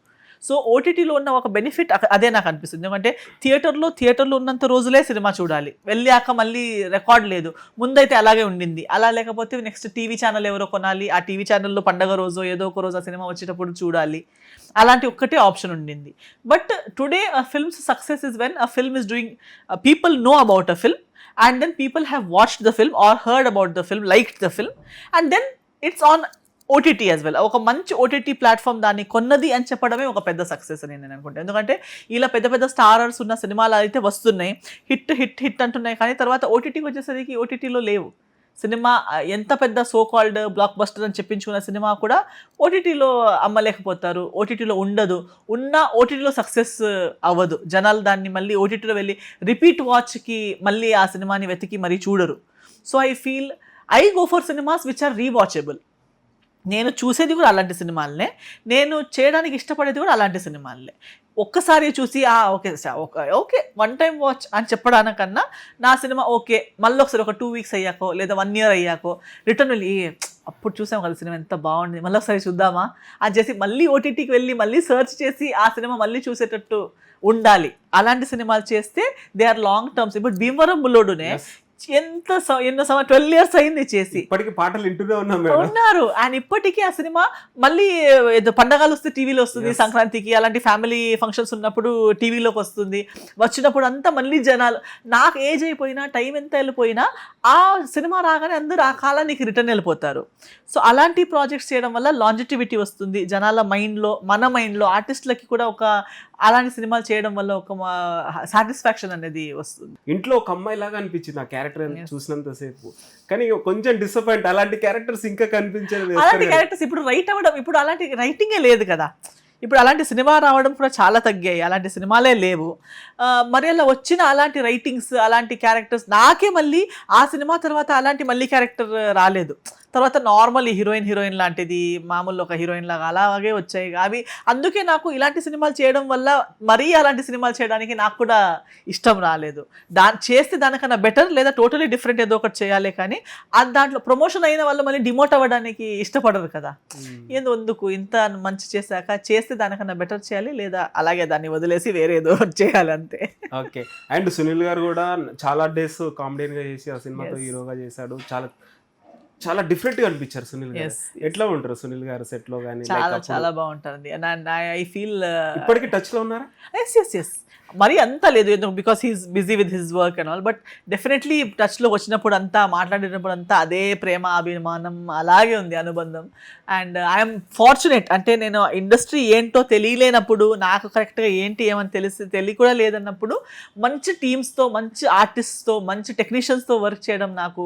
సో ఓటీటీలో ఉన్న ఒక బెనిఫిట్ అదే నాకు అనిపిస్తుంది. ఎందుకంటే థియేటర్లో ఉన్నంత రోజులే సినిమా చూడాలి, వెళ్ళాక మళ్ళీ రికార్డ్ లేదు. ముందైతే అలాగే ఉండింది. అలా లేకపోతే నెక్స్ట్ టీవీ ఛానల్ ఎవరో కొనాలి, ఆ టీవీ ఛానల్లో పండగ రోజు ఏదో ఒక రోజు ఆ సినిమా వచ్చేటప్పుడు చూడాలి, అలాంటి ఒక్కటే ఆప్షన్ ఉండింది. But today films success is when a film is doing, people know about a film and then people have watched the film or heard about the film, liked the film, and then it's on OTT as well. ఒక మంచి OTT platform దాన్ని కొన్నది అని చెప్పడమే ఒక పెద్ద success అని నేను అనుకుంటాను. ఎందుకంటే ఇలా పెద్ద పెద్ద స్టారర్స్ ఉన్న సినిమాలు అయితే వస్తున్నాయి, హిట్ అంటున్నాయి, కానీ తర్వాత ఓటీటీకి వచ్చేసరికి ఓటీటీలో లేవు. సినిమా ఎంత పెద్ద సోకాల్డ్ బ్లాక్ బస్టర్ అని చెప్పించుకున్న సినిమా కూడా ఓటీటీలో అమ్మలేకపోతారు, ఓటీటీలో ఉండదు, ఉన్న ఓటీటీలో సక్సెస్ అవ్వదు. జనాలు దాన్ని మళ్ళీ ఓటీటీలో వెళ్ళి రిపీట్ వాచ్కి మళ్ళీ ఆ సినిమాని వెతికి మరీ చూడరు. So I go for cinemas which are rewatchable. నేను చూసేది కూడా అలాంటి సినిమాలనే, నేను చేయడానికి ఇష్టపడేది కూడా అలాంటి సినిమాలనే. ఒక్కసారి చూసి ఓకే 1 time వాచ్ అని చెప్పడానికన్నా నా సినిమా ఓకే మళ్ళీ ఒకసారి ఒక 2 weeks అయ్యాకో లేదా 1 year అయ్యాకో రిటర్న్ వెళ్ళి అప్పుడు చూసాం కదా సినిమా ఎంత బాగుంది, మళ్ళీ ఒకసారి చూద్దామా అని చేసి మళ్ళీ ఓటీటీకి వెళ్ళి మళ్ళీ సెర్చ్ చేసి ఆ సినిమా మళ్ళీ చూసేటట్టు ఉండాలి. అలాంటి సినిమాలు చేస్తే దే ఆర్ లాంగ్ టర్మ్స్. ఇప్పుడు భీమవరం బుల్లోడునే ఎన్నో 12 years అయింది చేసి, ఇప్పటికి పాటలు వింటూనే ఉన్నారు. అండ్ ఇప్పటికీ ఆ సినిమా మళ్ళీ ఏదో పండగలు వస్తే టీవీలో వస్తుంది, సంక్రాంతికి అలాంటి ఫ్యామిలీ ఫంక్షన్స్ ఉన్నప్పుడు టీవీలోకి వస్తుంది. వచ్చినప్పుడు అంతా మళ్ళీ జనాలు, నాకు ఏజ్ అయిపోయినా టైం ఎంత వెళ్ళిపోయినా ఆ సినిమా రాగానే అందరూ ఆ కాలానికి రిటర్న్ వెళ్ళిపోతారు. సో అలాంటి ప్రాజెక్ట్స్ చేయడం వల్ల లాంజిటివిటీ వస్తుంది జనాల మైండ్లో, మన మైండ్లో. ఆర్టిస్టులకి కూడా ఒక అలాంటి సినిమాలు చేయడం వల్ల ఒక సాటిస్ఫాక్షన్ అనేది వస్తుంది. ఇంట్లో ఒక అమ్మాయి లాగా అనిపించింది ఆ క్యారెక్టర్ చూసినంతసేపు, కానీ కొంచెం డిసప్పాయింట్. అలాంటి క్యారెక్టర్స్ ఇంకా కనిపించలేదు. అలాంటి క్యారెక్టర్స్ ఇప్పుడు రైట్ అవ్వడం, ఇప్పుడు అలాంటి రైటింగే లేదు కదా. ఇప్పుడు అలాంటి సినిమా రావడం కూడా చాలా తగ్గాయి, అలాంటి సినిమాలే లేవు. మరి అలా వచ్చిన అలాంటి రైటింగ్స్, అలాంటి క్యారెక్టర్స్ నాకే మళ్ళీ ఆ సినిమా తర్వాత అలాంటి మళ్ళీ క్యారెక్టర్ రాలేదు. తర్వాత నార్మల్ హీరోయిన్ లాంటిది, మామూలు ఒక హీరోయిన్ లాగా అలాగే వచ్చాయి అవి. అందుకే నాకు ఇలాంటి సినిమాలు చేయడం వల్ల మరీ అలాంటి సినిమాలు చేయడానికి నాకు కూడా ఇష్టం రాలేదు. చేస్తే దానికన్నా బెటర్ లేదా టోటలీ డిఫరెంట్ ఏదో ఒకటి చేయాలి, కానీ దాంట్లో ప్రమోషన్ అయిన వాళ్ళు మళ్ళీ డిమోట్ అవ్వడానికి ఇష్టపడరు కదా. ఎందుకు ఇంత మంచి చేస్తే దానికన్నా బెటర్ చేయాలి, లేదా అలాగే దాన్ని వదిలేసి వేరే ఏదో చేయాలి అంతే. ఓకే. అండ్ సునీల్ గారు కూడా చాలా డేస్ కామెడీగా చేసి ఆ సినిమాతో హీరోగా చేశాడు. చాలా డిఫరెంట్ గా అనిపించారు సునీల్ గారు. ఎట్లా ఉంటారు సునీల్ గారు సెట్ లో గానీ? చాలా బాగుంటారండి. ఐ ఫీల్ ఇప్పటికీ టచ్ లో ఉన్నారా? ఎస్ మరీ అంతా లేదు, ఎందుకు because he's busy with his work and all. But definitely టచ్లో వచ్చినప్పుడు అంతా, మాట్లాడినప్పుడు అంతా అదే ప్రేమ అభిమానం అలాగే ఉంది అనుబంధం. అండ్ ఐఎమ్ ఫార్చునేట్, అంటే నేను ఇండస్ట్రీ ఏంటో తెలియలేనప్పుడు, నాకు కరెక్ట్గా ఏమని తెలియ కూడా లేదన్నప్పుడు మంచి టీమ్స్తో, మంచి ఆర్టిస్ట్తో, మంచి టెక్నీషియన్స్తో వర్క్ చేయడం, నాకు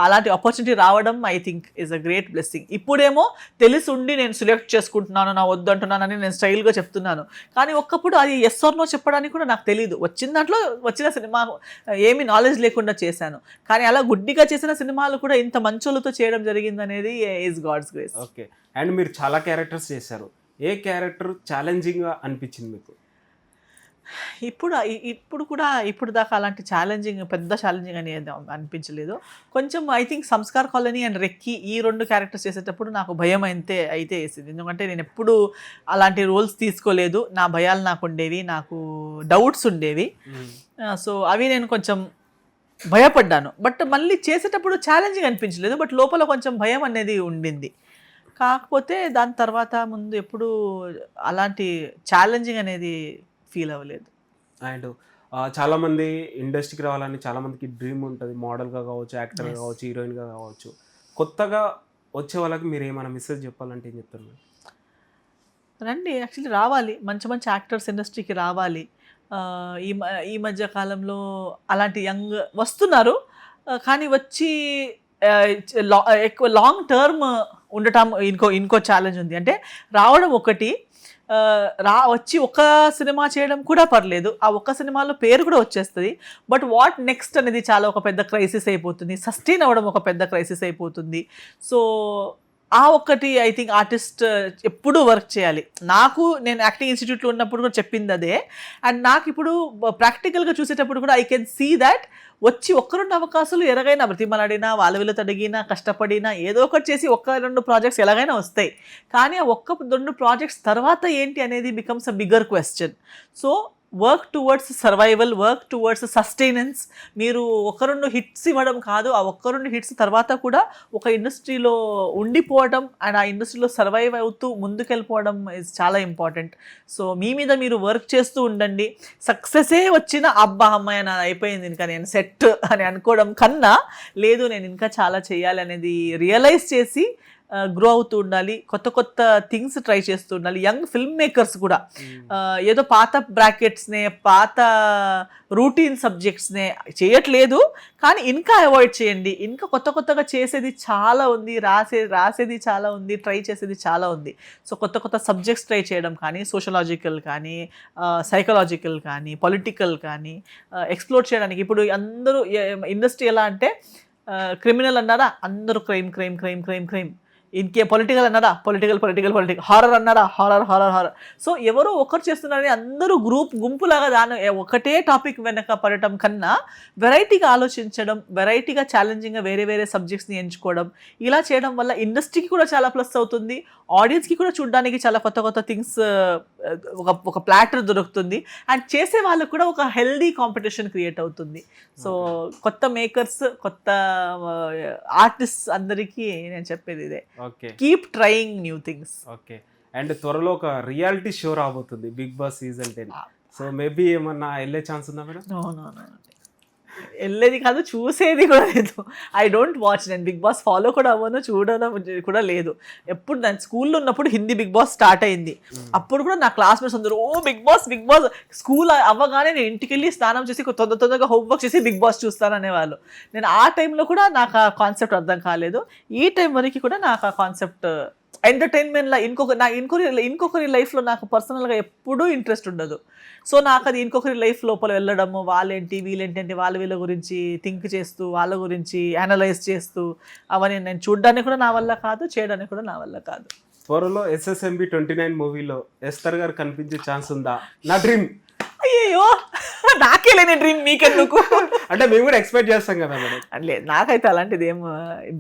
అలాంటి ఆపర్చునిటీ రావడం I think is a great blessing. ఇప్పుడేమో తెలిసి ఉండి నేను సెలెక్ట్ చేసుకుంటున్నాను, నా వద్దు అంటున్నానని నేను స్టైల్గా చెప్తున్నాను, కానీ ఒక్కప్పుడు అది ఎస్ ఆర్ నో చెప్పడానికి కూడా నాకు తెలియదు. వచ్చిన దాంట్లో వచ్చిన సినిమా ఏమీ నాలెడ్జ్ లేకుండా చేశాను, కానీ అలా గుడ్డిగా చేసిన సినిమాలు కూడా ఇంత మంచోళ్ళతో చేయడం జరిగింది అనేది is God's grace. Okay. And మీరు చాలా క్యారెక్టర్స్ చేశారు, ఏ క్యారెక్టర్ ఛాలెంజింగ్గా అనిపించింది మీకు? ఇప్పుడు దాకా అలాంటి పెద్ద ఛాలెంజింగ్ అని అనిపించలేదు. కొంచెం I think Sanskar Colony and Recce, ఈ 2 క్యారెక్టర్స్ చేసేటప్పుడు నాకు భయం అయితే వేసింది. ఎందుకంటే నేను ఎప్పుడు అలాంటి రోల్స్ తీసుకోలేదు, నా భయాలు నాకు ఉండేవి, నాకు డౌట్స్ ఉండేవి. సో అవి నేను కొంచెం భయపడ్డాను. బట్ మళ్ళీ చేసేటప్పుడు ఛాలెంజింగ్ అనిపించలేదు, బట్ లోపల కొంచెం భయం అనేది ఉండింది. కాకపోతే దాని తర్వాత ముందు ఎప్పుడు అలాంటి ఛాలెంజింగ్ అనేది ఫీల్ అవ్వలేదు. అండ్ చాలామంది ఇండస్ట్రీకి రావాలని చాలామందికి డ్రీమ్ ఉంటుంది, మోడల్గా కావచ్చు, యాక్టర్గా కావచ్చు, హీరోయిన్గా కావచ్చు. కొత్తగా వచ్చే వాళ్ళకి మీరు ఏమైనా మెసేజ్ చెప్పాలంటే ఏం చెప్తారు మేడం? రండి, యాక్చువల్లీ రావాలి, మంచి మంచి యాక్టర్స్ ఇండస్ట్రీకి రావాలి. ఈ మధ్య కాలంలో అలాంటి యంగ్ వస్తున్నారు, కానీ వచ్చి ఎక్కువ లాంగ్ టర్మ్ ఉండటం ఇంకో ఛాలెంజ్ ఉంది. అంటే రావడం ఒకటి, వచ్చి ఒక్క సినిమా చేయడం కూడా పర్లేదు, ఆ ఒక్క సినిమాలో పేరు కూడా వచ్చేస్తుంది. బట్ వాట్ నెక్స్ట్ అనేది చాలా ఒక పెద్ద క్రైసిస్ అయిపోతుంది, సస్టైన్ అవ్వడం ఒక పెద్ద క్రైసిస్ అయిపోతుంది. సో ఆ ఒక్కటి ఐ థింక్ ఆర్టిస్ట్ ఎప్పుడూ వర్క్ చేయాలి. నేను యాక్టింగ్ ఇన్స్టిట్యూట్లో ఉన్నప్పుడు కూడా చెప్పింది అదే. అండ్ నాకు ఇప్పుడు ప్రాక్టికల్గా చూసేటప్పుడు కూడా ఐ కెన్ సీ దాట్ వచ్చి 1-2 అవకాశాలు ఎలాగైనా బ్రతిమలాడినా, వాళ్ళ వీళ్ళతో అడిగినా, కష్టపడినా, ఏదో ఒకటి చేసి 1-2 ప్రాజెక్ట్స్ ఎలాగైనా వస్తాయి. కానీ ఆ 1-2 ప్రాజెక్ట్స్ తర్వాత ఏంటి అనేది becomes a bigger question. So work towards survival, work towards sustenance. మీరు 1-2 హిట్స్ ఇవ్వడం కాదు, ఆ 1-2 హిట్స్ తర్వాత కూడా ఒక ఇండస్ట్రీలో ఉండిపోవడం అండ్ ఆ ఇండస్ట్రీలో సర్వైవ్ అవుతూ ముందుకెళ్ళిపోవడం ఇస్ చాలా ఇంపార్టెంట్. సో మీ మీద మీరు వర్క్ చేస్తూ ఉండండి. సక్సెసే వచ్చిన అబ్బా అమ్మాయి నా అయిపోయింది ఇంకా నేను సెట్ అని అనుకోవడం కన్నా, లేదు నేను ఇంకా చాలా చేయాలి అనేది రియలైజ్ చేసి గ్రో అవుతూ ఉండాలి. కొత్త కొత్త థింగ్స్ ట్రై చేస్తూ ఉండాలి. యంగ్ ఫిల్మ్ మేకర్స్ కూడా ఏదో పాత బ్రాకెట్స్నే, పాత రూటీన్ సబ్జెక్ట్స్నే చేయట్లేదు, కానీ ఇంకా అవాయిడ్ చేయండి. ఇంకా కొత్త కొత్తగా చేసేది చాలా ఉంది, రాసేది చాలా ఉంది, ట్రై చేసేది చాలా ఉంది. సో కొత్త కొత్త సబ్జెక్ట్స్ ట్రై చేయడం కానీ, సోషలాజికల్ కానీ, సైకలాజికల్ కానీ, పొలిటికల్ కానీ ఎక్స్ప్లోర్ చేయడానికి. ఇప్పుడు అందరూ ఇండస్ట్రీ ఎలా అంటే, క్రిమినల్ అన్నారా అందరూ crime crime crime crime crime, ఇంకే పొలిటికల్ అన్నారా పొలిటికల్, హారర్ అన్నారా హారర్. సో ఎవరో ఒకరు చేస్తున్నారని అందరూ గుంపులాగా దాని ఒకటే టాపిక్ వెనక పడటం కన్నా వెరైటీగా ఆలోచించడం, వెరైటీగా ఛాలెంజింగ్గా వేరే వేరే సబ్జెక్ట్స్ని ఎంచుకోవడం, ఇలా చేయడం వల్ల ఇండస్ట్రీకి కూడా చాలా ప్లస్ అవుతుంది, ఆడియన్స్కి కూడా చూడడానికి చాలా కొత్త కొత్త థింగ్స్ ఒక ప్లాటర్ దొరుకుతుంది. అండ్ చేసే వాళ్ళకు కూడా ఒక హెల్దీ కాంపిటీషన్ క్రియేట్ అవుతుంది. సో కొత్త మేకర్స్, కొత్త ఆర్టిస్ట్ అందరికీ నేను చెప్పేది ఇదే, keep trying new things. Okay. And త్వరలో ఒక రియాలిటీ షో రాబోతుంది, Bigg Boss season 10. So maybe ఏమన్నా వెళ్ళే ఛాన్స్ ఉందా మేడం? వెళ్ళేది కాదు, చూసేది కూడా లేదు. I don't watch. నేను బిగ్ బాస్ ఫాలో కూడా అవ్వను, చూడడం కూడా లేదు. ఎప్పుడు నేను స్కూల్లో ఉన్నప్పుడు హిందీ బిగ్ బాస్ స్టార్ట్ అయింది. అప్పుడు కూడా నా క్లాస్మేట్స్ అందరూ బిగ్ బాస్ స్కూల్ అవ్వగానే నేను ఇంటికి వెళ్ళి స్నానం చేసి తొందరగా హోంవర్క్ చేసి బిగ్ బాస్ చూస్తాను అనేవాళ్ళు. నేను ఆ టైంలో కూడా నాకు ఆ కాన్సెప్ట్ అర్థం కాలేదు. ఈ టైం వరకు కూడా నాకు ఆ కాన్సెప్ట్ ఎంటర్టైన్మెంట్లో ఇంకొకరి లైఫ్లో నాకు పర్సనల్గా ఎప్పుడూ ఇంట్రెస్ట్ ఉండదు. సో నాకు అది ఇంకొకరి లైఫ్ లోపల వెళ్ళడము, వాళ్ళేంటి వీళ్ళేంటి వాళ్ళ వీళ్ళ గురించి థింక్ చేస్తూ, వాళ్ళ గురించి అనలైజ్ చేస్తూ, అవన్నీ నేను చూడడానికి కూడా నా వల్ల కాదు, చేయడానికి కూడా నా వల్ల కాదు. త్వరలో SSMB 29 మూవీలో ఎస్తర్ గారు కనిపించే ఛాన్స్ ఉందా? నా డ్రీమ్. అయ్యో నాకే లేని డ్రీమ్ మీకెందుకు? అంటే మేము కూడా ఎక్స్పెక్ట్ చేస్తాం కదా మేడం. లేదు, నాకైతే అలాంటిది ఏం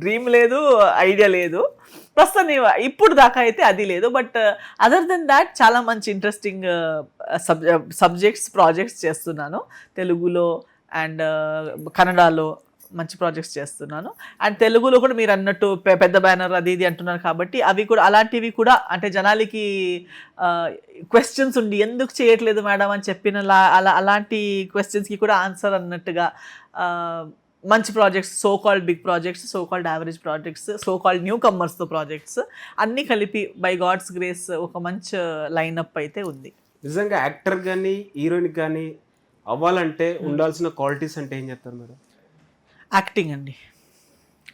డ్రీమ్ లేదు, ఐడియా లేదు ప్రస్తుతం. ఇప్పుడు దాకా అయితే అది లేదు. బట్ అదర్ దెన్ దాట్ చాలా మంచి ఇంట్రెస్టింగ్ సబ్జెక్ట్స్ ప్రాజెక్ట్స్ చేస్తున్నాను. తెలుగులో అండ్ కన్నడలో మంచి ప్రాజెక్ట్స్ చేస్తున్నాను. అండ్ తెలుగులో కూడా మీరు అన్నట్టు పెద్ద బ్యానర్ అది ఇది అంటున్నారు కాబట్టి అవి కూడా అలాంటివి కూడా, అంటే జనాలకి క్వశ్చన్స్ ఉండి ఎందుకు చేయట్లేదు మేడం అని చెప్పిన అలాంటి క్వశ్చన్స్కి కూడా ఆన్సర్ అన్నట్టుగా మంచి projects, so called big projects, so called average projects, so called new కమ్మర్స్తో ప్రాజెక్ట్స్ అన్నీ కలిపి బై గాడ్స్ గ్రేస్ ఒక మంచి లైనప్ అయితే ఉంది. నిజంగా యాక్టర్ కానీ హీరోయిన్ కానీ అవ్వాలంటే ఉండాల్సిన క్వాలిటీస్ అంటే ఏం చెప్తారు మేడం? యాక్టింగ్ అండి,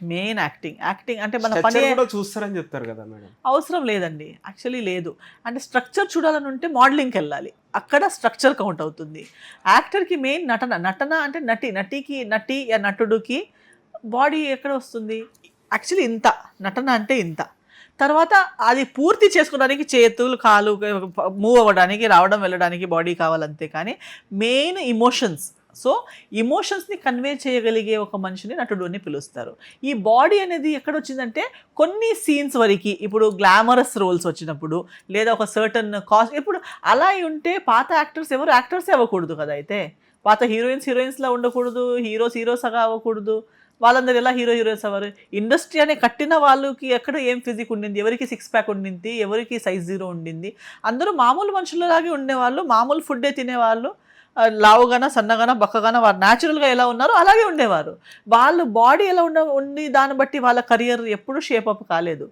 మెయిన్ యాక్టింగ్ అంటే మన పని కూడా చూస్తారని చెప్తారు కదా మేడం. అవసరం లేదండి, యాక్చువల్లీ లేదు. అంటే స్ట్రక్చర్ చూడాలని ఉంటే మోడలింగ్కి వెళ్ళాలి, అక్కడ స్ట్రక్చర్ కౌంట్ అవుతుంది. యాక్టర్కి మెయిన్ నటన అంటే నటుడికి బాడీ ఎక్కడ వస్తుంది? యాక్చువల్లీ ఇంత నటన అంటే ఇంత, తర్వాత అది పూర్తి చేసుకోవడానికి చేతులు కాలు మూవ్ అవ్వడానికి, రావడం వెళ్ళడానికి బాడీ కావాలంతే. కానీ మెయిన్ ఇమోషన్స్, సో ఇమోషన్స్ని కన్వే చేయగలిగే ఒక మనిషిని నటుడు అని పిలుస్తారు. ఈ బాడీ అనేది ఎక్కడ వచ్చిందంటే కొన్ని సీన్స్ వరకు, ఇప్పుడు గ్లామరస్ రోల్స్ వచ్చినప్పుడు, లేదా ఒక సర్టన్ కాస్ట్, ఇప్పుడు అలా ఉంటే పాత యాక్టర్స్ ఎవరు యాక్టర్సే అవ్వకూడదు కదా. అయితే పాత హీరోయిన్స్లా ఉండకూడదు, హీరోస్గా అవ్వకూడదు, వాళ్ళందరూ ఎలా హీరోయిన్స్ అవ్వరు? ఇండస్ట్రీ అనే కట్టిన వాళ్ళకి ఎక్కడ ఏం ఫిజిక్ ఉండింది, ఎవరికి 6 ప్యాక్ ఉండింది, ఎవరికి సైజ్ 0 ఉండింది. అందరూ మామూలు మనుషులలాగే ఉండేవాళ్ళు, మామూలు ఫుడ్డే తినేవాళ్ళు. లావుగానా సన్నగానా బక్కగానా వారు న్యాచురల్గా ఎలా ఉన్నారో అలాగే ఉండేవారు. వాళ్ళ బాడీ ఎలా ఉండి దాన్ని బట్టి వాళ్ళ కెరియర్ ఎప్పుడు షేపప్ కాలేదు.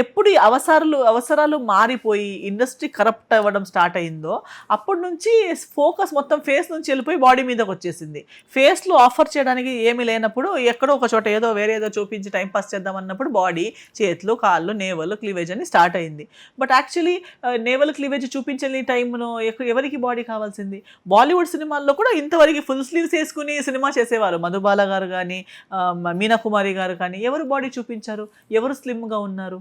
ఎప్పుడు ఈ అవసరాలు మారిపోయి ఇండస్ట్రీ కరప్ట్ అవ్వడం స్టార్ట్ అయిందో అప్పటి నుంచి ఫోకస్ మొత్తం ఫేస్ నుంచి వెళ్ళిపోయి బాడీ మీదకి వచ్చేసింది. ఫేస్లో ఆఫర్ చేయడానికి ఏమీ లేనప్పుడు ఎక్కడో ఒక చోట ఏదో వేరే ఏదో చూపించి టైంపాస్ చేద్దాం అన్నప్పుడు బాడీ, చేతులు, కాళ్ళు, నేవలు, క్లీవేజ్ అని స్టార్ట్ అయింది. బట్ యాక్చువల్లీ నేవల్ క్లీవేజ్ చూపించని టైంలో ఎవరికి బాడీ కావాల్సింది? బాలీవుడ్ సినిమాల్లో కూడా ఇంతవరకు ఫుల్ స్లీవ్స్ వేసుకుని సినిమా చేసేవారు. మధుబాల గారు కానీ, మీనా కుమారి గారు కానీ ఎవరు బాడీ చూపించారు? ఎవరు స్లిమ్గా ఉన్నారు?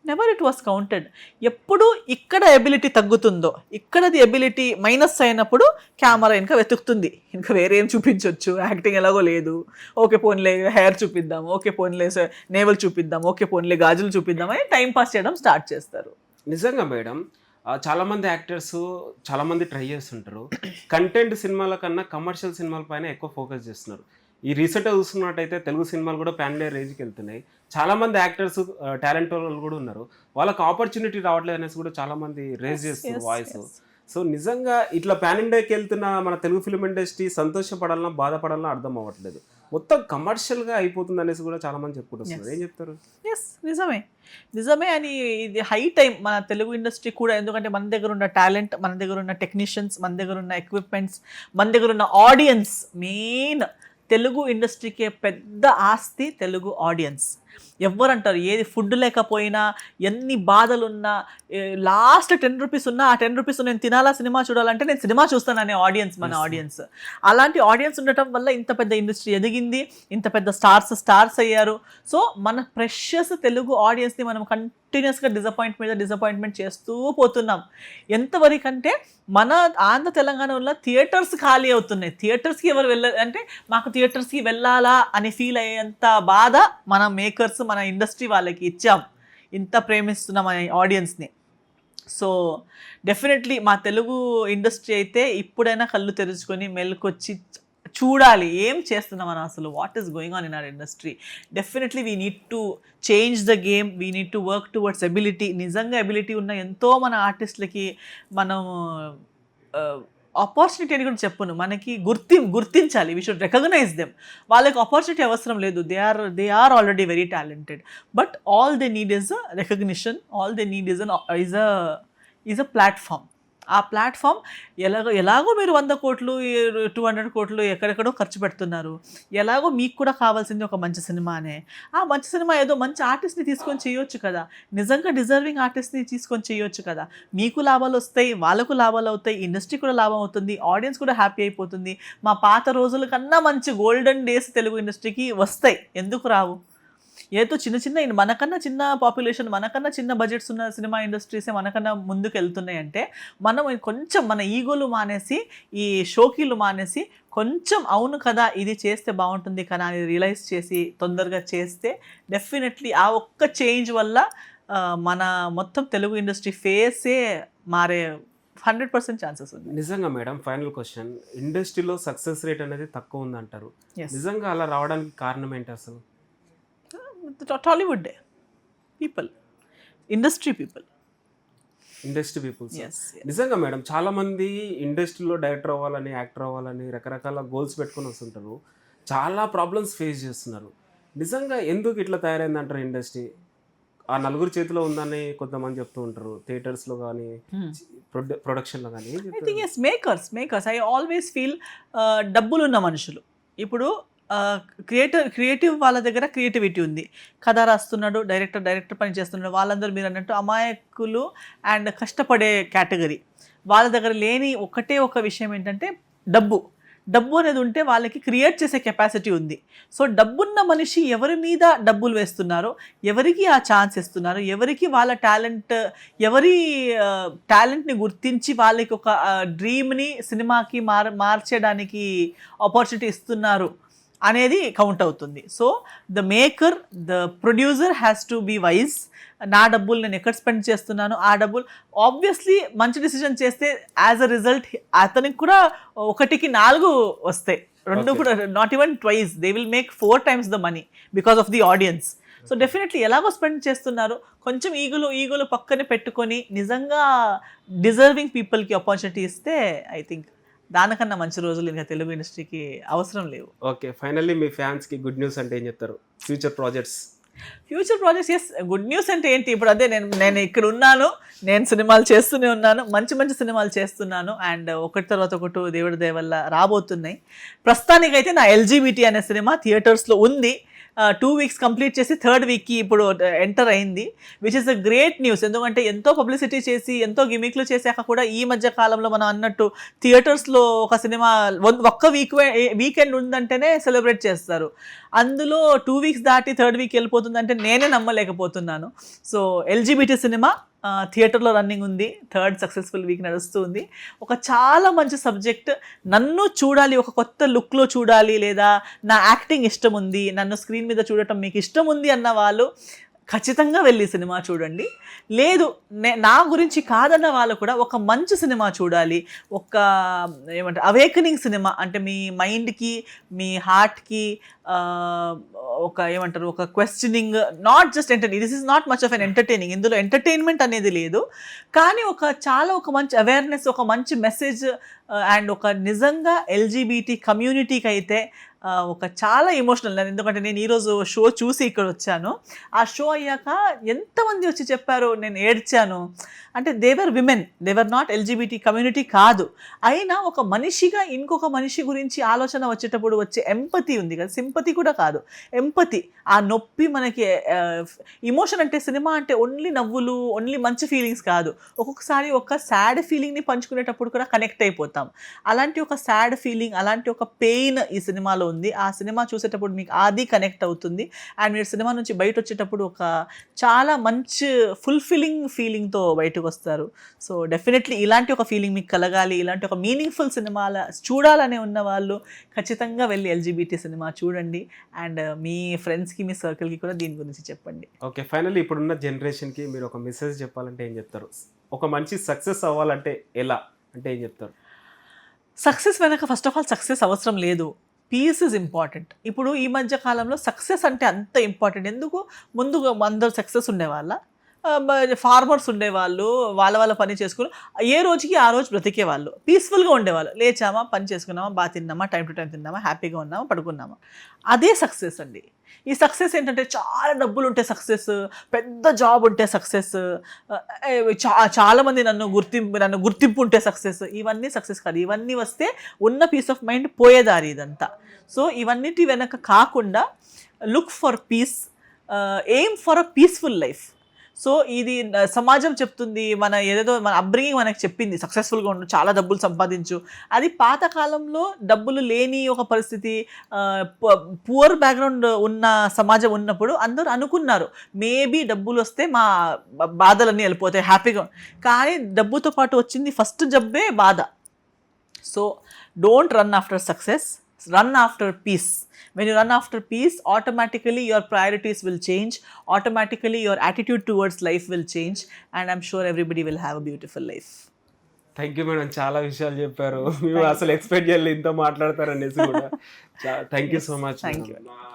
Never it was counted. ఎప్పుడు ఇక్కడ ఎబిలిటీ తగ్గుతుందో, ఇక్కడది ఎబిలిటీ మైనస్ అయినప్పుడు కెమెరా ఇంకా వెతుకుతుంది, ఇంకా వేరే ఏం చూపించవచ్చు, యాక్టింగ్ ఎలాగో లేదు, ఓకే పోన్లే హెయిర్ చూపిద్దాం, ఓకే పోన్లే నేవల్ చూపిద్దాం, ఓకే పోన్లే గాజులు చూపిద్దాం అని టైం పాస్ చేయడం స్టార్ట్ చేస్తారు. నిజంగా మేడం, చాలామంది యాక్టర్స్ చాలామంది ట్రై చేస్తుంటారు. కంటెంట్ సినిమాల కన్నా కమర్షియల్ సినిమాల పైన ఎక్కువ ఫోకస్ చేస్తున్నారు. ఈ రీసెంట్గా చూస్తున్నట్టయితే తెలుగు సినిమాలు కూడా పాన్ ఇండియా రేంజ్కి వెళ్తున్నాయి. చాలామంది యాక్టర్స్ టాలెంట్ వాళ్ళు కూడా ఉన్నారు. వాళ్ళకి ఆపర్చునిటీ రావట్లేదు అనేసి కూడా చాలామంది రేజ్ చేస్తున్నారు వాయిస్. సో నిజంగా ఇట్లా పాన్ ఇండియాకి వెళ్తున్న మన తెలుగు ఫిల్మ్ ఇండస్ట్రీ సంతోషపడాలన్నా బాధపడాలన్నా అర్థం అవ్వట్లేదు. మొత్తం కమర్షియల్గా అయిపోతుంది అనేసి కూడా చాలామంది చెప్పుకుంటున్నారు. ఏం చెప్తారు? ఎస్, నిజమే అని ఇది హై టైం మన తెలుగు ఇండస్ట్రీ కూడా. ఎందుకంటే మన దగ్గర ఉన్న టాలెంట్, మన దగ్గర ఉన్న టెక్నీషియన్స్, మన దగ్గర ఉన్న ఎక్విప్మెంట్స్, మన దగ్గర ఉన్న ఆడియన్స్, మెయిన్ తెలుగు ఇండస్ట్రీకే పెద్ద ఆస్తి తెలుగు ఆడియన్స్. ఎవ్వరంటారు ఏది ఫుడ్ లేకపోయినా, ఎన్ని బాధలున్నా, లాస్ట్ 10 రూపీస్ ఉన్నా ఆ 10 రూపీస్ నేను తినాలా సినిమా చూడాలంటే నేను సినిమా చూస్తాను అనే ఆడియన్స్ మన ఆడియన్స్. అలాంటి ఆడియన్స్ ఉండటం వల్ల ఇంత పెద్ద ఇండస్ట్రీ ఎదిగింది, ఇంత పెద్ద స్టార్స్ అయ్యారు. సో మన ప్రెషియస్ తెలుగు ఆడియన్స్ని మనం కంటిన్యూస్గా డిసప్పాయింట్మెంట్ చేస్తూ పోతున్నాం. ఎంతవరకు అంటే మన ఆంధ్ర తెలంగాణలో థియేటర్స్ ఖాళీ అవుతున్నాయి. థియేటర్స్కి ఎవరు అంటే మాకు థియేటర్స్కి వెళ్ళాలా అని ఫీల్ అయ్యేంత బాధ మన మేకర్స్, మన ఇండస్ట్రీ వాళ్ళకి ఇచ్చాం. ఇంత ప్రేమిస్తున్నాం మన ఆడియన్స్ని. సో డెఫినెట్లీ మా తెలుగు ఇండస్ట్రీ అయితే ఇప్పుడైనా కళ్ళు తెరుచుకొని మెల్కొచ్చి చూడాలి ఏం చేస్తున్నాం మనం అసలు, what is going on in our industry. Definitely we need to change the game, we need to work towards ability. నిజంగా ఎబిలిటీ ఉన్న ఎంతో మన ఆర్టిస్టులకి మనం ఆపర్చునిటీ అని కూడా చెప్పను, మనకి గుర్తించాలి. We should recognise them. వాళ్ళకి ఆపర్చునిటీ అవసరం లేదు, they are already very talented. But all they need is a recognition, all they need is a platform. ఆ ప్లాట్ఫామ్ ఎలాగో మీరు 100 కోట్లు 200 కోట్లు ఎక్కడెక్కడో ఖర్చు పెడుతున్నారు. ఎలాగో మీకు కూడా కావాల్సింది ఒక మంచి సినిమానే. ఆ మంచి సినిమా ఏదో మంచి ఆర్టిస్ట్ని తీసుకొని చేయొచ్చు కదా, నిజంగా డిజర్వింగ్ ఆర్టిస్ట్ని తీసుకొని చేయొచ్చు కదా. మీకు లాభాలు వస్తాయి, వాళ్ళకు లాభాలు అవుతాయి, ఇండస్ట్రీ కూడా లాభం అవుతుంది, ఆడియన్స్ కూడా హ్యాపీ అయిపోతుంది. మా పాత రోజుల కన్నా మంచి గోల్డెన్ డేస్ తెలుగు ఇండస్ట్రీకి వస్తాయి. ఎందుకు రావు? ఏదో చిన్న మనకన్నా చిన్న పాపులేషన్, మనకన్నా చిన్న బడ్జెట్స్ ఉన్న సినిమా ఇండస్ట్రీసే మనకన్నా ముందుకు వెళ్తున్నాయంటే మనం కొంచెం మన ఈగోలు మానేసి, ఈ షోకీలు మానేసి, కొంచెం అవును కదా ఇది చేస్తే బాగుంటుంది కదా అని రియలైజ్ చేసి తొందరగా చేస్తే డెఫినెట్లీ ఆ ఒక్క చేంజ్ వల్ల మన మొత్తం తెలుగు ఇండస్ట్రీ ఫేసే మారే 100% ఛాన్సెస్ ఉంది. నిజంగా మేడం, ఫైనల్ క్వశ్చన్, ఇండస్ట్రీలో సక్సెస్ రేట్ అనేది తక్కువ ఉంది అంటారు. నిజంగా అలా రావడానికి కారణం ఏంటి అసలు? Tollywood people, industry peoples. నిజంగా మేడం, చాలా మంది ఇండస్ట్రీలో డైరెక్టర్ అవ్వాలని, యాక్టర్ అవ్వాలని రకరకాల గోల్స్ పెట్టుకొని వస్తుంటారు. చాలా ప్రాబ్లమ్స్ ఫేస్ చేస్తున్నారు. నిజంగా ఎందుకు ఇట్లా తయారైందంటారు ఇండస్ట్రీ? ఆ నలుగురు చేతిలో ఉందని కొంతమంది చెప్తూ ఉంటారు, థియేటర్స్లో కానీ ప్రొడక్షన్లో కానీ. I think yes, makers I always feel డబ్బులు ఉన్న మనుషులు. ఇప్పుడు క్రియేటివ్ వాళ్ళ దగ్గర క్రియేటివిటీ ఉంది, కథ రాస్తున్నాడు, డైరెక్టర్ పని చేస్తున్నాడు, వాళ్ళందరూ మీరు అన్నట్టు అమాయకులు అండ్ కష్టపడే కేటగిరీ. వాళ్ళ దగ్గర లేని ఒకటే ఒక విషయం ఏంటంటే డబ్బు అనేది ఉంటే వాళ్ళకి క్రియేట్ చేసే కెపాసిటీ ఉంది. సో డబ్బున్న మనిషి ఎవరి మీద డబ్బులు వేస్తున్నారో, ఎవరికి ఆ ఛాన్స్ ఇస్తున్నారు, ఎవరికి వాళ్ళ ఎవరి టాలెంట్ని గుర్తించి వాళ్ళకి ఒక డ్రీమ్ని సినిమాకి మార్చడానికి ఆపర్చునిటీ ఇస్తున్నారు అనేది కౌంట్ అవుతుంది. So the maker, the producer has to be wise. నా డబ్బులు నేను ఎక్కడ స్పెండ్ చేస్తున్నాను, ఆ డబ్బులు ఆబ్వియస్లీ మంచి డిసిజన్ చేస్తే యాజ్ అ రిజల్ట్ అతనికి కూడా 1కి 4 వస్తాయి. రెండు కూడా not even twice, they will make 4 times the money because of the audience. So definitely ఎలాగో స్పెండ్ చేస్తున్నారు, కొంచెం ఈగోలు పక్కనే పెట్టుకొని నిజంగా డిజర్వింగ్ పీపుల్కి ఆపర్చునిటీ ఇస్తే ఐ థింక్ దానికన్నా మంచి రోజులు ఇంకా తెలుగు ఇండస్ట్రీకి అవసరం లేవు. ఓకే, ఫైనల్లీ మీ ఫ్యాన్స్కి గుడ్ న్యూస్ అంటే ఏం చెప్తారు? Future projects yes, good news అంటే ఏంటి, ఇప్పుడు అదే నేను ఇక్కడ ఉన్నాను, నేను సినిమాలు చేస్తూనే ఉన్నాను, మంచి సినిమాలు చేస్తున్నాను, అండ్ ఒకటి తర్వాత ఒకటి దేవుడి దయ వల్ల రాబోతున్నాయి. ప్రస్తుతానికైతే నా ఎల్జీబీటీ అనే సినిమా థియేటర్స్లో ఉంది. 2 weeks కంప్లీట్ చేసి 3rd weekకి ఇప్పుడు ఎంటర్ అయింది, which is a great news. ఎందుకంటే ఎంతో పబ్లిసిటీ చేసి ఎంతో గిమిక్లు చేశాక కూడా ఈ మధ్య కాలంలో మనం అన్నట్టు థియేటర్స్లో ఒక సినిమా ఒక్క వీకెండ్ ఉందంటేనే సెలబ్రేట్ చేస్తారు. అందులో 2 weeks దాటి 3rd week వెళ్ళిపోతుందంటే నేనే నమ్మలేకపోతున్నాను. సో ఎల్జీబీటీ సినిమా థియేటర్లో రన్నింగ్ ఉంది, 3rd సక్సెస్ఫుల్ వీక్ నడుస్తూ ఉంది. ఒక చాలా మంచి సబ్జెక్ట్, నన్ను చూడాలి, ఒక కొత్త లుక్లో చూడాలి, లేదా నా యాక్టింగ్ ఇష్టం ఉంది, నన్ను స్క్రీన్ మీద చూడటం మీకు ఇష్టం ఉంది అన్న వాళ్ళు ఖచ్చితంగా వెళ్ళి సినిమా చూడండి. లేదు నా గురించి కాదన్న వాళ్ళు కూడా ఒక మంచి సినిమా చూడాలి, ఒక ఏమంటారు అవేకనింగ్ సినిమా, అంటే మీ మైండ్కి మీ హార్ట్కి ఒక ఏమంటారు ఒక questioning, not just this is not much of an entertaining, ఇందులో ఎంటర్టైన్మెంట్ అనేది లేదు, కానీ ఒక మంచి అవేర్నెస్, ఒక మంచి మెసేజ్, అండ్ ఒక నిజంగా ఎల్జీబీటీ కమ్యూనిటీకి అయితే ఒక చాలా ఎమోషనల్. ఎందుకంటే నేను ఈరోజు షో చూసి ఇక్కడ వచ్చాను, ఆ షో అయ్యాక ఎంతమంది వచ్చి చెప్పారు నేను ఏడ్చాను అంటే they're women, they're not LGBT community కాదు, అయినా ఒక మనిషిగా ఇంకొక మనిషి గురించి ఆలోచన వచ్చేటప్పుడు వచ్చే ఎంపతి ఉంది కదా, సింపతి కూడా కాదు, ఎంపతి, ఆ నొప్పి మనకి ఇమోషన్. అంటే సినిమా అంటే ఓన్లీ నవ్వులు, ఓన్లీ మంచి ఫీలింగ్స్ కాదు, ఒక్కొక్కసారి ఒక సాడ్ ఫీలింగ్ని పంచుకునేటప్పుడు కూడా కనెక్ట్ అయిపోతాం. అలాంటి ఒక సాడ్ ఫీలింగ్, అలాంటి ఒక పెయిన్ ఈ సినిమాలో ఉంది. ఆ సినిమా చూసేటప్పుడు మీకు అది కనెక్ట్ అవుతుంది, అండ్ మీరు సినిమా నుంచి బయట వచ్చేటప్పుడు ఒక చాలా మంచి ఫుల్ఫిల్లింగ్ ఫీలింగ్తో బయటకు వస్తారు. సో డెఫినెట్లీ ఇలాంటి ఒక ఫీలింగ్ మీకు కలగాలి, ఇలాంటి ఒక మీనింగ్ఫుల్ సినిమాల చూడాలనే ఉన్న వాళ్ళు ఖచ్చితంగా వెళ్ళి ఎల్జీబీటీ సినిమా చూడండి, అండ్ మీ ఫ్రెండ్స్కి మీ సర్కిల్కి కూడా దీని గురించి చెప్పండి. ఓకే, ఫైనల్లీ ఇప్పుడున్న జనరేషన్కి మీరు ఒక మెసేజ్ చెప్పాలంటే ఏం చెప్తారు? ఒక మంచి సక్సెస్ అవ్వాలంటే ఎలా అంటే ఏం చెప్తారు? సక్సెస్ వెనక ఫస్ట్ ఆఫ్ ఆల్ సక్సెస్ అవసరం లేదు, పీస్ ఇస్ ఇంపార్టెంట్. ఇప్పుడు ఈ మధ్య కాలంలో సక్సెస్ అంటే అంత ఇంపార్టెంట్ ఎందుకు? ముందుగా అందరు సక్సెస్ ఉండేవాళ్ళ, ఫార్మర్స్ ఉండేవాళ్ళు, వాళ్ళ పని చేసుకుని ఏ రోజుకి ఆ రోజు బ్రతికేవాళ్ళు, పీస్ఫుల్గా ఉండేవాళ్ళు, లేచామా పని చేసుకున్నామా, బాగా తిన్నామా, టైం టు టైం తిన్నామా, హ్యాపీగా ఉన్నామా, పడుకున్నామా, అదే సక్సెస్ అండి. ఈ సక్సెస్ ఏంటంటే చాలా డబ్బులు ఉంటే సక్సెస్, పెద్ద జాబ్ ఉంటే సక్సెస్, చాలామంది నన్ను గుర్తింపు ఉంటే సక్సెస్, ఇవన్నీ సక్సెస్ కాదు. ఇవన్నీ వస్తే ఉన్న పీస్ ఆఫ్ మైండ్ పోయేదారి ఇదంతా. సో ఇవన్నిటి వెనక కాకుండా look for piece, aim for a peaceful life. So ఇది సమాజం చెప్తుంది, ఏదేదో మన అప్బ్రింగింగ్ మనకు చెప్పింది సక్సెస్ఫుల్గా ఉండు, చాలా డబ్బులు సంపాదించు. అది పాతకాలంలో డబ్బులు లేని ఒక పరిస్థితి, పువర్ బ్యాక్గ్రౌండ్ ఉన్న సమాజం ఉన్నప్పుడు అందరూ అనుకున్నారు మేబీ డబ్బులు వస్తే మా బాధలన్నీ వెళ్ళిపోతాయి, హ్యాపీగా. కానీ డబ్బుతో పాటు వచ్చింది ఫస్ట్ జబ్బే బాధ. So don't run after success, run after peace. When you run after peace, automatically your priorities will change, automatically your attitude towards life will change, and I'm sure everybody will have a beautiful life. Thank you madam, చాలా విషయాలు చెప్పారు, మేము అసలు expect చేయలేదు ఇంత మాట్లాడతారనేసి కూడా. Thank you so much. Thank you.